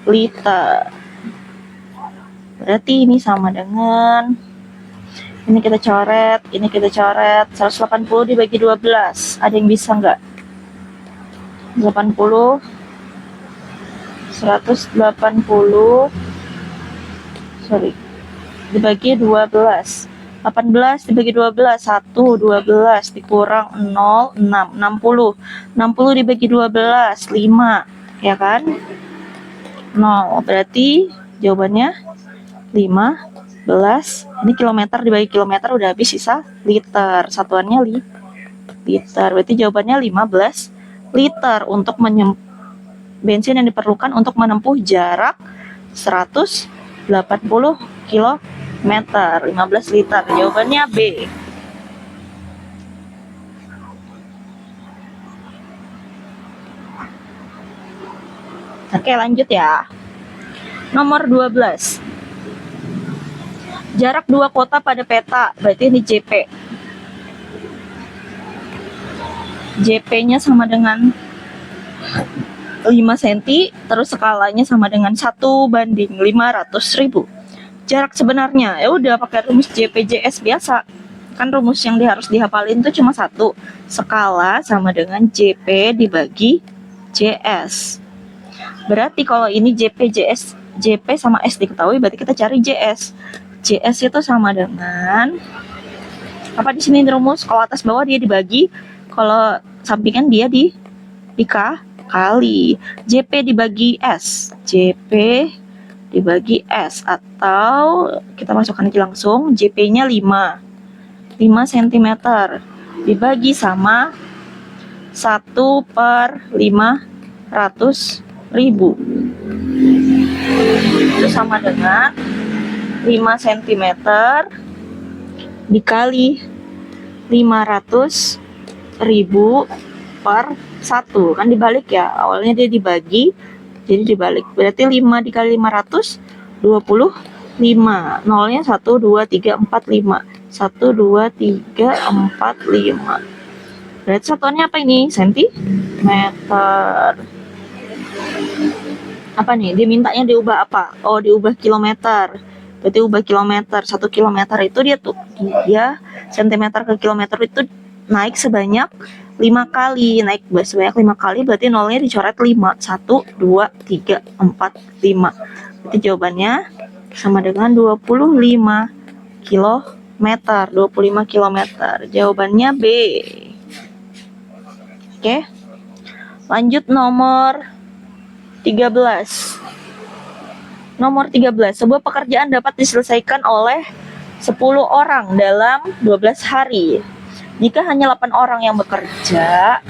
liter. Berarti ini sama dengan, ini kita coret, 180 dibagi 12. Ada yang bisa nggak? 80, 180, dibagi 12. 18 dibagi 12, 1, 12 dikurang 0, 6, 60. 60 dibagi 12, 5, ya kan? 0, berarti jawabannya 15. Ini kilometer dibagi kilometer udah habis, sisa liter. Satuannya liter. Berarti jawabannya 15 liter untuk bensin yang diperlukan untuk menempuh jarak 180 kilometer. 15 liter. Jawabannya B. Oke, lanjut ya. Nomor 12. Jarak dua kota pada peta, berarti ini JP. JP-nya sama dengan 5 cm, terus skalanya sama dengan 1/500.000. Jarak sebenarnya, ya udah pakai rumus JPJS biasa. Kan rumus yang harus dihafalin itu cuma satu. Skala sama dengan JP dibagi JS. Berarti kalau ini JPJS, JP sama S diketahui, berarti kita cari JS. JS itu sama dengan apa di sini rumus? Kalau atas bawah dia dibagi, kalau sampingan dia dikali. JP dibagi S. JP dibagi S, atau kita masukkan aja langsung, JP-nya 5 cm dibagi sama 1/500.000. Itu sama dengan 5 cm dikali 500.000 per 1. Kan dibalik ya, awalnya dia dibagi, jadi dibalik. Berarti 5 dikali 500, 25. Nolnya 1, 2, 3, 4, 5. 1, 2, 3, 4, 5. Berarti satuannya apa ini? Sentimeter. Apa nih? Dimintanya diubah apa? Oh, diubah kilometer. Berarti ubah kilometer. 1 kilometer itu dia sentimeter ke kilometer itu naik sebanyak 5 kali. Naik sebanyak 5 kali, berarti nolnya dicoret 5. 1, 2, 3, 4, 5. Berarti jawabannya sama dengan 25 kilometer. 25 kilometer. Jawabannya B. Oke. Lanjut nomor 13. Nomor 13, sebuah pekerjaan dapat diselesaikan oleh 10 orang dalam 12 hari. Jika hanya 8 orang yang bekerja,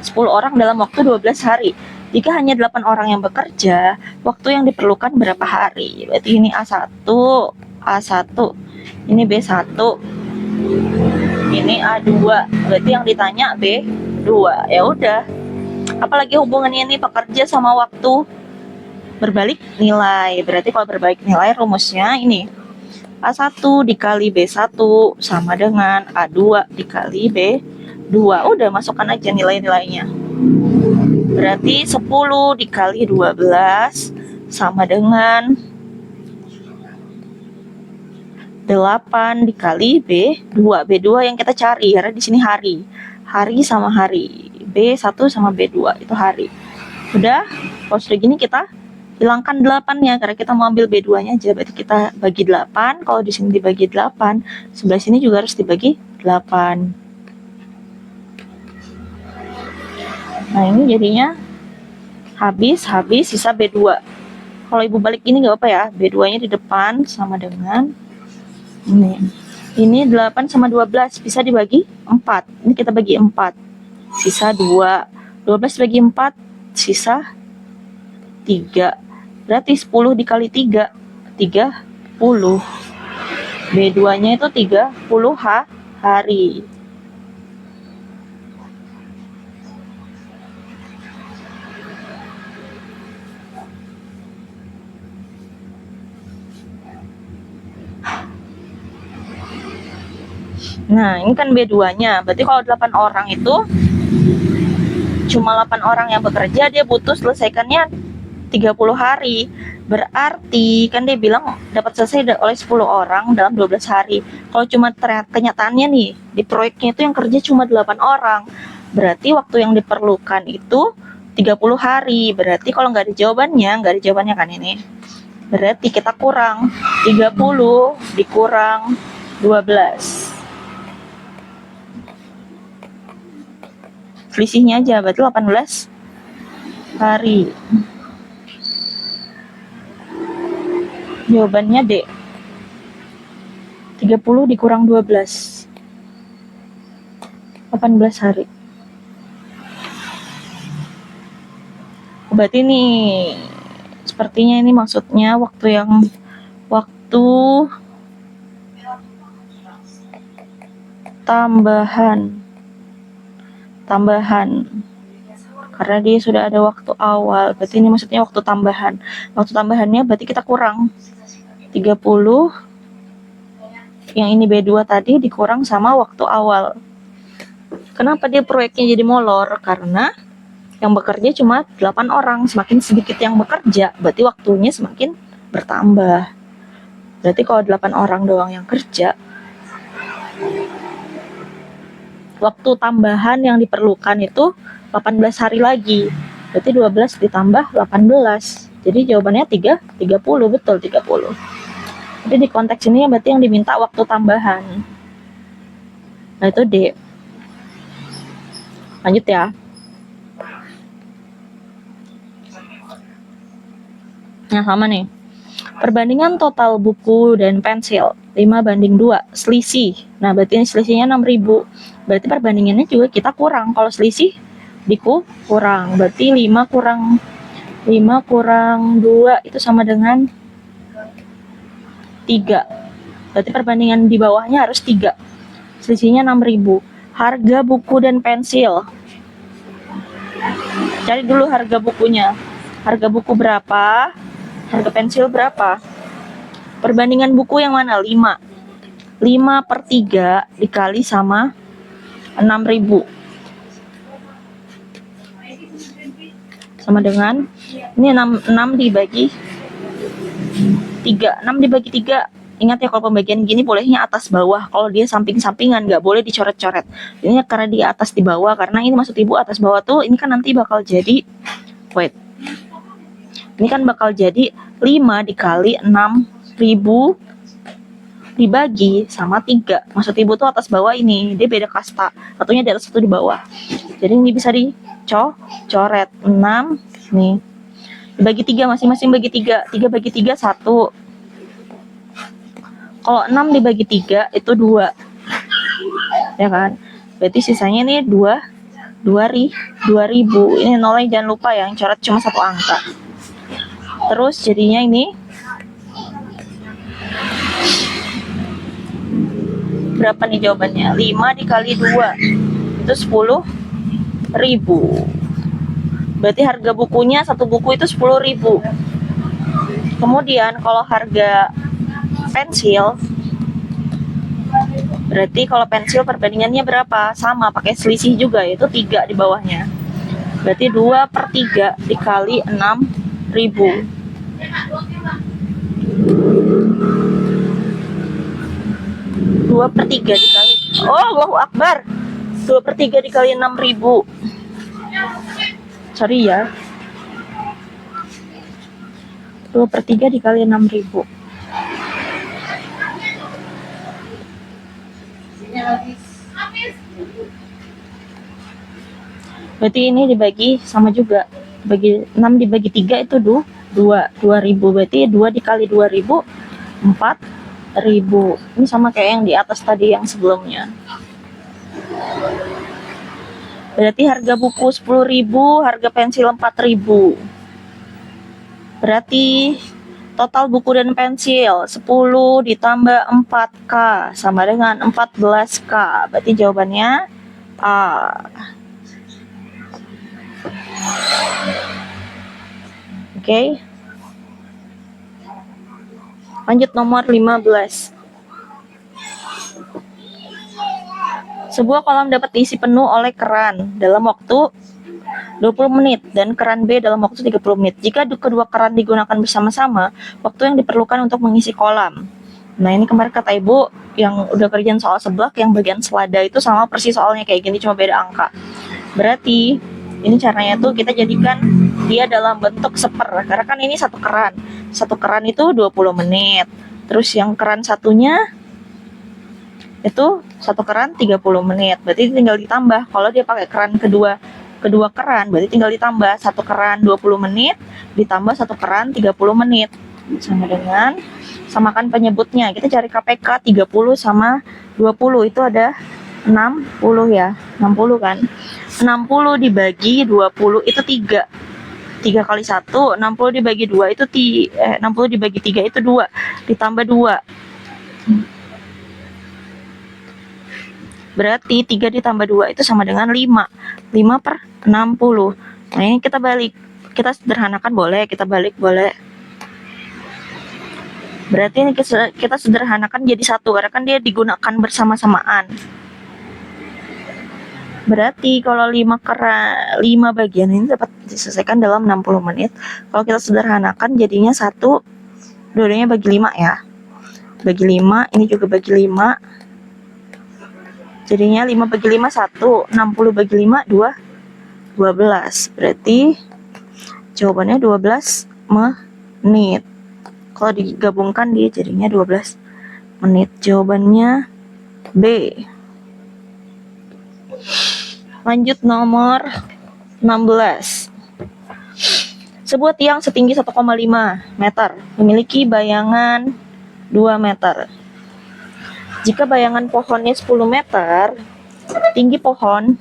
10 orang dalam waktu 12 hari. Jika hanya 8 orang yang bekerja, waktu yang diperlukan berapa hari? Berarti ini A1, ini B1, ini A2. Berarti yang ditanya B2. Ya udah. Apalagi hubungannya ini pekerja sama waktu? Berbalik nilai. Berarti kalau berbalik nilai rumusnya ini A1 dikali B1 sama dengan A2 dikali B2. Udah, masukkan aja nilai-nilainya. Berarti 10 dikali 12 sama dengan 8 dikali B2. B2 yang kita cari, karena di sini hari. Hari sama hari. B1 sama B2 itu hari. Udah, kalau sudah gini kita hilangkan 8-nya karena kita mau ambil B2-nya aja. Berarti kita bagi 8. Kalau di sini dibagi 8, sebelah sini juga harus dibagi 8. Nah, ini jadinya habis sisa B2. Kalau ibu balik ini nggak apa ya, B2-nya di depan sama dengan ini. Ini 8 sama 12 bisa dibagi 4. Ini kita bagi 4. Sisa 2. 12 bagi 4 sisa 3. Berarti 10 dikali 3 30. B2-nya itu 30 hari. Nah, ini kan B2-nya. Berarti kalau 8 orang itu cuma 8 orang yang bekerja, dia butuh selesaikannya 30 hari. Berarti kan dia bilang dapat selesai oleh 10 orang dalam 12 hari. Kalau cuma kenyataannya nih, di proyeknya itu yang kerja cuma 8 orang. Berarti waktu yang diperlukan itu 30 hari. Berarti kalau nggak ada jawabannya kan ini. Berarti kita kurang 30 dikurang 12. Selisihnya aja berarti 18 hari. Jawabannya D. 30 dikurang 12. 18 hari. Berarti ini sepertinya ini maksudnya waktu tambahan karena dia sudah ada waktu awal, berarti ini maksudnya waktu tambahannya berarti kita kurang 30 yang ini B2 tadi dikurang sama waktu awal. Kenapa dia proyeknya jadi molor? Karena yang bekerja cuma 8 orang, semakin sedikit yang bekerja berarti waktunya semakin bertambah. Berarti kalau 8 orang doang yang kerja, waktu tambahan yang diperlukan itu 18 hari lagi. Berarti 12 ditambah 18. Jadi jawabannya 30, betul 30. Jadi di konteks ini berarti yang diminta waktu tambahan. Nah itu D. Lanjut ya. Nah sama nih. Perbandingan total buku dan pensil 5:2, selisih. Nah berarti ini selisihnya 6.000. Berarti perbandingannya juga kita kurang. Kalau selisih kurang. Berarti 5 kurang 2 itu sama dengan 3. Berarti perbandingan di bawahnya harus 3. Selisihnya 6.000. Harga buku dan pensil. Cari dulu harga bukunya. Harga buku berapa? Harga pensil berapa? Perbandingan buku yang mana? 5. 5/3 dikali sama 6.000. Sama dengan, ini 6 dibagi 3. 6 dibagi 3. Ingat ya kalau pembagian gini bolehnya atas bawah. Kalau dia samping-sampingan nggak boleh dicoret-coret. Ini karena dia atas di bawah. Karena ini maksud ibu atas bawah tuh ini kan nanti bakal jadi, ini kan bakal jadi 5 dikali 6.000 dibagi sama 3. Maksud ibu tuh atas bawah ini. Dia beda kasta. Satunya di atas, satu di bawah. Jadi ini bisa dicoret. 6 nih. Dibagi 3, masing-masing bagi 3. 3 bagi 3, 1. Kalau 6 dibagi 3 itu 2. Ya kan? Berarti sisanya ini 2.000. Ini nolnya jangan lupa ya, yang coret cuma satu angka. Terus jadinya ini berapa nih jawabannya? 5 dikali 2 itu 10.000. Berarti harga bukunya, satu buku itu 10.000. Kemudian kalau harga pensil, berarti kalau pensil perbandingannya berapa? Sama, pakai selisih juga, yaitu 3 di bawahnya. Berarti 2/3 dikali 6.000. 2/3 dikali, Allahu Akbar, 2/3 dikali 6.000. Sorry ya, 2/3 dikali 6.000. Berarti ini dibagi sama juga, bagi 6 dibagi 3 itu 2.000. Berarti 2 dikali 2.000 4.000. Ini sama kayak yang di atas tadi yang sebelumnya. Berarti harga buku 10.000, harga pensil 4.000. Berarti total buku dan pensil 10 ditambah 4K sama dengan 14K. Berarti jawabannya A. Oke. Lanjut nomor 15. Sebuah kolam dapat diisi penuh oleh keran dalam waktu 20 menit dan keran B dalam waktu 30 menit. Jika kedua keran digunakan bersama-sama, waktu yang diperlukan untuk mengisi kolam. Nah, ini kemarin kata Ibu yang udah kerjaan soal seblak, yang bagian selada itu sama persis soalnya kayak gini, cuma beda angka. Berarti ini caranya tuh kita jadikan dia dalam bentuk seper, karena kan ini satu keran itu 20 menit. Terus yang keran satunya itu satu keran 30 menit, berarti tinggal ditambah. Kalau dia pakai keran kedua keran, berarti tinggal ditambah satu keran 20 menit ditambah satu keran 30 menit, sama dengan samakan penyebutnya. Kita cari KPK 30 sama 20 itu ada 60 ya, 60 kan. 60 dibagi 20 itu 3 kali 1, 60 dibagi 2 itu 60 dibagi 3 itu 2, ditambah 2. Berarti 3 ditambah 2 itu sama dengan 5. 5 per 60. Nah, ini kita balik. Kita sederhanakan boleh, kita balik boleh. Berarti ini kita sederhanakan jadi 1, karena kan dia digunakan bersama-samaan. Berarti kalau 5 bagian ini dapat diselesaikan dalam 60 menit. Kalau kita sederhanakan jadinya 1, dua-duanya bagi 5 ya. Bagi 5, ini juga bagi 5. Jadinya 5 bagi 5 1, 60 bagi 5 12. Berarti jawabannya 12 menit. Kalau digabungkan dia jadinya 12 menit. Jawabannya B. Lanjut nomor 16. Sebuah tiang setinggi 1,5 meter memiliki bayangan 2 meter. Jika bayangan pohonnya 10 meter, tinggi pohon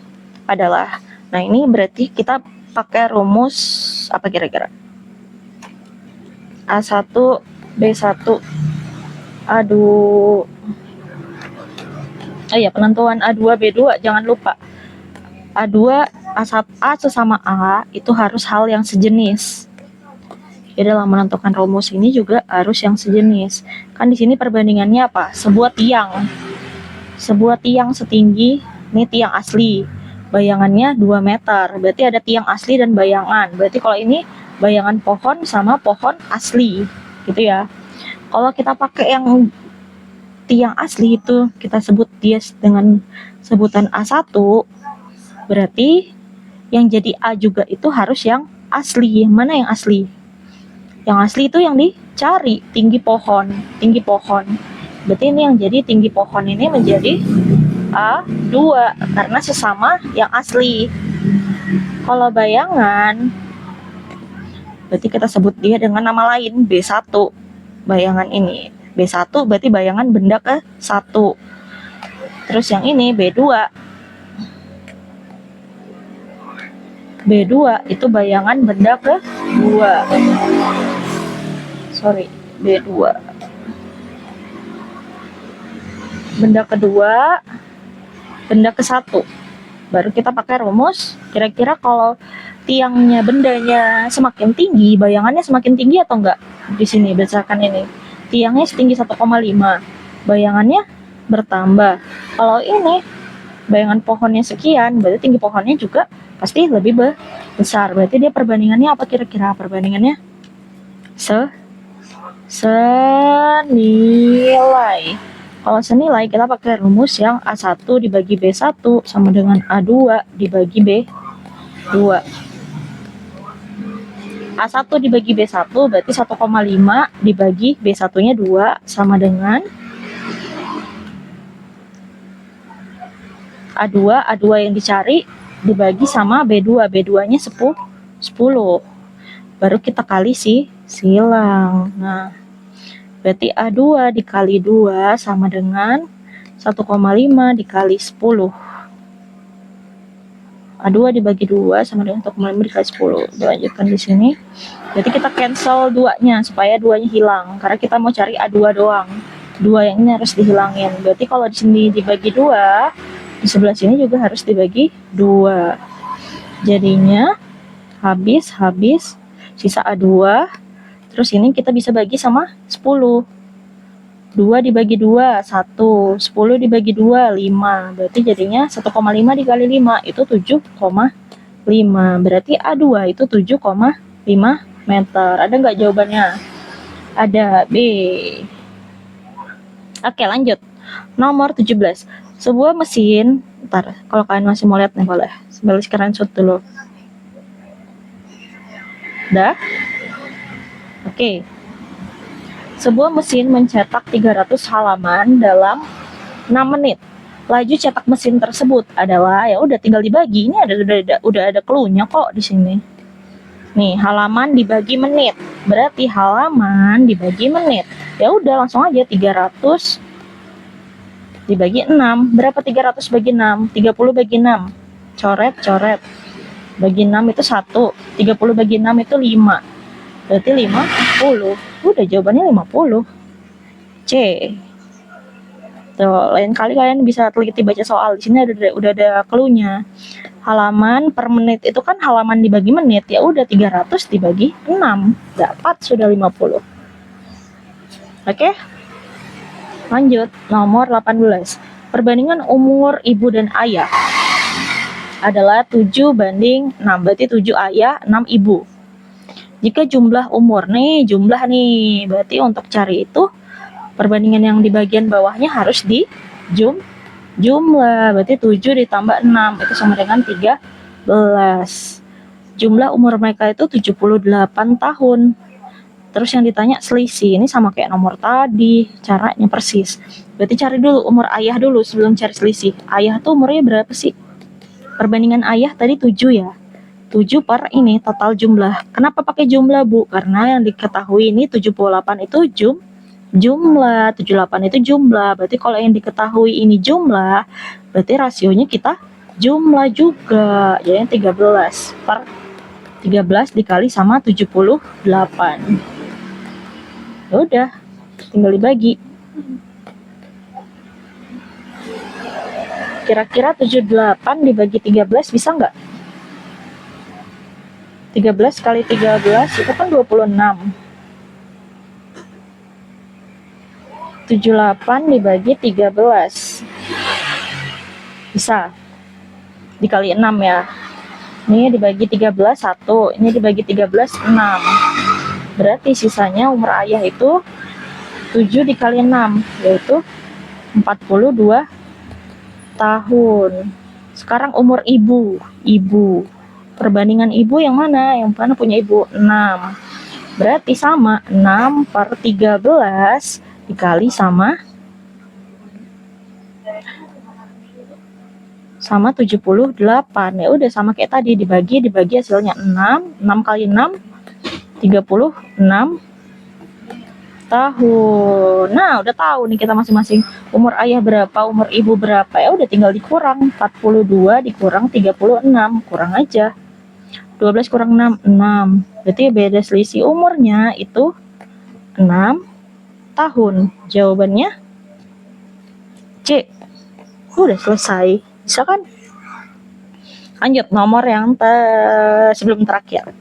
adalah. Nah, ini berarti kita pakai rumus apa kira-kira? A1, B1. Aduh. Oh iya, penentuan A2, B2 jangan lupa. A2, A1, A sesama A itu harus hal yang sejenis. Jadi dalam menentukan rumus ini juga harus yang sejenis. Kan di sini perbandingannya apa? Sebuah tiang setinggi, ini tiang asli, bayangannya 2 meter. Berarti ada tiang asli dan bayangan. Berarti kalau ini bayangan pohon sama pohon asli, gitu ya. Kalau kita pakai yang tiang asli itu, kita sebut dia dengan sebutan A1, berarti yang jadi A juga itu harus yang asli. Mana yang asli? Yang asli itu yang dicari, tinggi pohon. Berarti ini yang jadi tinggi pohon ini menjadi A2 karena sesama yang asli. Kalau bayangan, berarti kita sebut dia dengan nama lain, B1. Bayangan ini B1 berarti bayangan benda ke 1. Terus yang ini B2. B2 itu bayangan benda ke 2. B2. Benda kedua, benda ke-1. Baru kita pakai rumus. Kira-kira kalau tiangnya, bendanya semakin tinggi, bayangannya semakin tinggi atau enggak? Di sini berdasarkan ini. Tiangnya setinggi 1,5. Bayangannya bertambah. Kalau ini bayangan pohonnya sekian, berarti tinggi pohonnya juga pasti lebih besar. Berarti dia perbandingannya apa kira-kira? Perbandingannya senilai. Kalau senilai kita pakai rumus yang A1 dibagi B1 sama dengan A2 dibagi B2. A1 dibagi B1 berarti 1,5 dibagi B1-nya 2 sama dengan A2 yang dicari dibagi sama B2. B2-nya 10. Baru kita kali silang. Nah, berarti A2 dikali 2 sama dengan 1,5 dikali 10. A2 dibagi 2 sama dengan 1,5 dikali 10. Dilanjutkan di sini. Berarti kita cancel 2-nya supaya 2-nya hilang. Karena kita mau cari A2 doang. 2 yang ini harus dihilangin. Berarti kalau di sini dibagi 2, di sebelah sini juga harus dibagi 2. Jadinya habis sisa A2. Terus ini kita bisa bagi sama 10. 2 dibagi 2, 1. 10 dibagi 2, 5. Berarti jadinya 1,5 dikali 5 itu 7,5. 5. Berarti A2 itu 7,5 meter. Ada nggak jawabannya? Ada. B. Oke, lanjut. Nomor 17. Sebuah mesin, ntar kalau kalian masih mau lihat nih boleh. Sambil screenshot dulu. Udah? Oke. Sebuah mesin mencetak 300 halaman dalam 6 menit. Laju cetak mesin tersebut adalah, ya udah tinggal dibagi. Ini udah ada clue-nya kok di sini. Nih, halaman dibagi menit. Berarti halaman dibagi menit. Ya udah langsung aja 300 dibagi 6. Berapa 300 bagi 6? 30 bagi 6. Coret. Bagi 6 itu 1. 30 bagi 6 itu 5. Berarti 50. Udah jawabannya 50. C. Tuh, lain kali kalian bisa teliti baca soal. Di sini udah ada clue-nya. Halaman per menit itu kan halaman dibagi menit. Ya udah 300 dibagi 6. Dapat sudah 50. Oke? Lanjut, nomor 18. Perbandingan umur ibu dan ayah adalah 7 banding 6. Berarti 7 ayah, 6 ibu. Jika jumlah umur nih, berarti untuk cari itu perbandingan yang di bagian bawahnya harus di jumlah. Berarti 7 ditambah 6 itu sama dengan 13. Jumlah umur mereka itu 78 tahun. Terus yang ditanya selisih, ini sama kayak nomor tadi, caranya persis. Berarti cari dulu umur ayah dulu sebelum cari selisih. Ayah tuh umurnya berapa sih? Perbandingan ayah tadi 7 ya. 7 per ini total jumlah. Kenapa pakai jumlah, Bu? Karena yang diketahui ini 78 itu jumlah, 78 itu jumlah. Berarti kalau yang diketahui ini jumlah, berarti rasionya kita jumlah juga. Jadi 13 per 13 dikali sama 78. Ya udah, tinggal dibagi. Kira-kira 78 dibagi 13 bisa nggak? 13 kali 13 itu kan 26. 78 dibagi 13. Bisa. Dikali 6 ya. Ini dibagi 13 1, ini dibagi 13 6. Berarti sisanya umur ayah itu 7 dikali 6, yaitu 42 tahun. Sekarang umur ibu. Perbandingan ibu yang mana? Yang mana punya ibu? 6. Berarti sama 6 per 13 dikali sama 78. Ya udah sama kayak tadi, dibagi hasilnya 6. 6 kali 6 36 tahun. Nah, udah tahu nih kita masing-masing umur ayah berapa, umur ibu berapa. Ya udah tinggal dikurang. 42 dikurang 36, kurang aja. 12 kurang 6, 6. Berarti beda selisih umurnya itu 6 tahun. Jawabannya C. Udah selesai. Bisa kan? Lanjut nomor yang sebelum terakhir.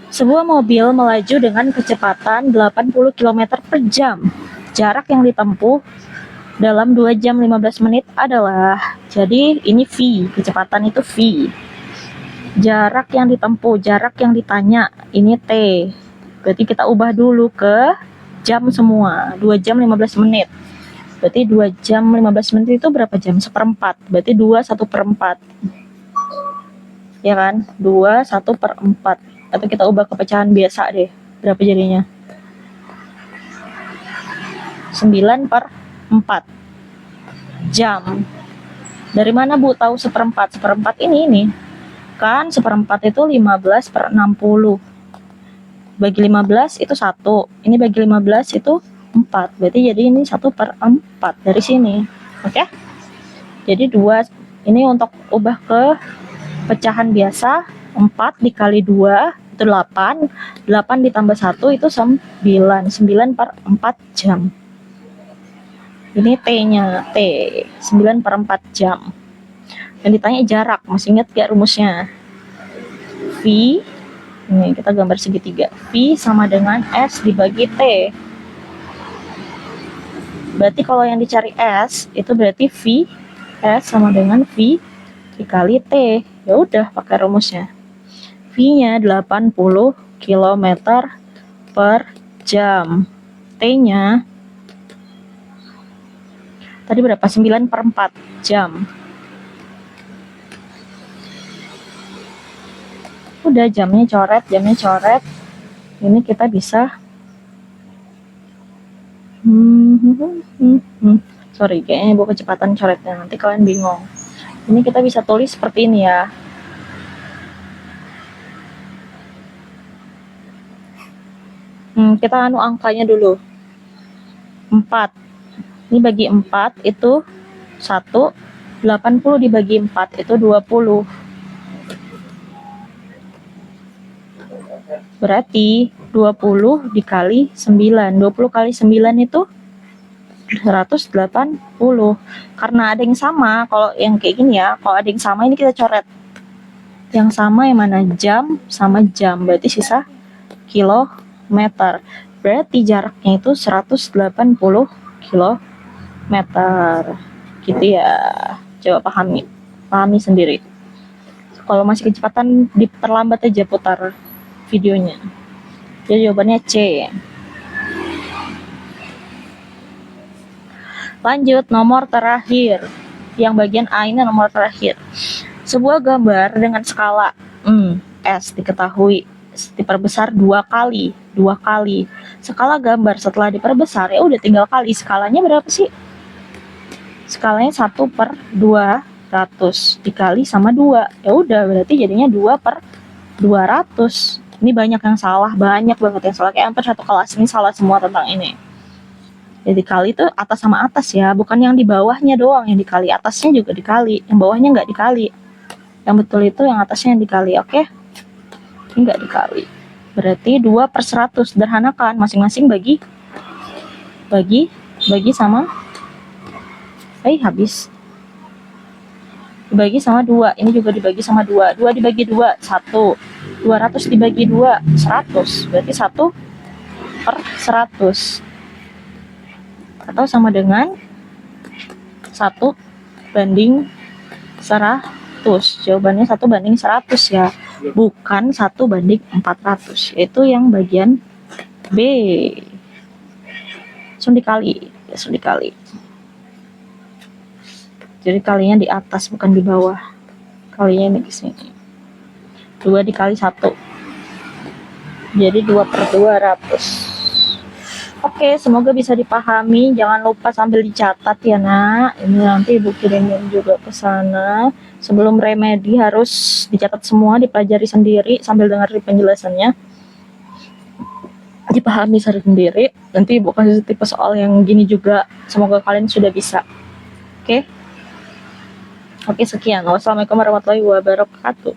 Sebuah mobil melaju dengan kecepatan 80 km per jam. Jarak yang ditempuh dalam 2 jam 15 menit adalah, jadi ini V, kecepatan itu V. Jarak yang ditempuh, jarak yang ditanya, ini T. Berarti kita ubah dulu ke jam semua, 2 jam 15 menit. Berarti 2 jam 15 menit itu berapa jam? 1/4. Berarti 2 1/4. Ya kan? 2 1/4. Atau kita ubah ke pecahan biasa deh. Berapa jadinya? 9/4 jam. Dari mana Bu tahu 1/4? 1/4 ini. Kan 1/4 itu 15/60. Bagi 15 itu 1. Ini bagi 15 itu 4. Berarti jadi ini 1/4 dari sini. Oke? Jadi 2. Ini untuk ubah ke pecahan biasa. 4 dikali 2 itu 8. 8 ditambah 1 itu 9. 9/4 jam. Ini T-nya. T. 9/4 jam. Yang ditanya jarak. Masih ingat gak rumusnya? V. Ini kita gambar segitiga. V sama dengan S dibagi T. Berarti kalau yang dicari S, itu berarti V. S sama dengan V dikali T. Ya udah pakai rumusnya. V-nya 80 km per jam. T-nya tadi berapa? 9/4 jam. Udah jamnya coret. Ini kita bisa sorry, kayaknya ibu kecepatan coretnya, nanti kalian bingung. Ini kita bisa tulis seperti ini ya. Kita angkanya dulu. 4. Ini bagi 4 itu 1. 80 dibagi 4 itu 20. Berarti 20 dikali 9. 20 kali 9 itu 180. Karena ada yang sama, kalau yang kayak gini ya, kalau ada yang sama ini kita coret. Yang sama yang mana? Jam sama jam. Berarti sisa kilometer. Berarti jaraknya itu 180 kilometer. Gitu ya. Coba pahami sendiri. Kalau masih kecepatan, diperlambat aja putar videonya. Jadi jawabannya C. Lanjut, nomor terakhir. Yang bagian A ini nomor terakhir. Sebuah gambar dengan skala S diketahui diperbesar 2 kali. Skala gambar setelah diperbesar ya udah tinggal kali. Skalanya berapa sih? Skalanya 1/200 dikali sama 2. Ya udah berarti jadinya 2/200. Ini banyak yang salah, banget yang salah. Kayak hampir satu kelas ini salah semua tentang ini. Jadi kali itu atas sama atas ya, bukan yang di bawahnya doang yang dikali, atasnya juga dikali, yang bawahnya nggak dikali. Yang betul itu yang atasnya yang dikali, oke? Ini nggak dikali. Berarti 2/100, sederhanakan, masing-masing bagi sama, habis. Dibagi sama 2, ini juga dibagi sama 2. 2 dibagi 2, 1. 200 dibagi 2, 100. Berarti 1/100. Atau sama dengan 1/100. Jawabannya 1/100 ya, bukan 1/400. Itu yang bagian B. Langsung dikali. Jadi kalinya di atas bukan di bawah. Kalinya ini di sini. 2 dikali 1. Jadi 2/200. Oke, semoga bisa dipahami. Jangan lupa sambil dicatat ya, Nak. Ini nanti Ibu kirimin juga ke sana. Sebelum remedi harus dicatat semua, dipelajari sendiri sambil dengar penjelasannya. Dipahami sendiri. Nanti Ibu kasih tipe soal yang gini juga. Semoga kalian sudah bisa. Oke, sekian. Wassalamualaikum warahmatullahi wabarakatuh.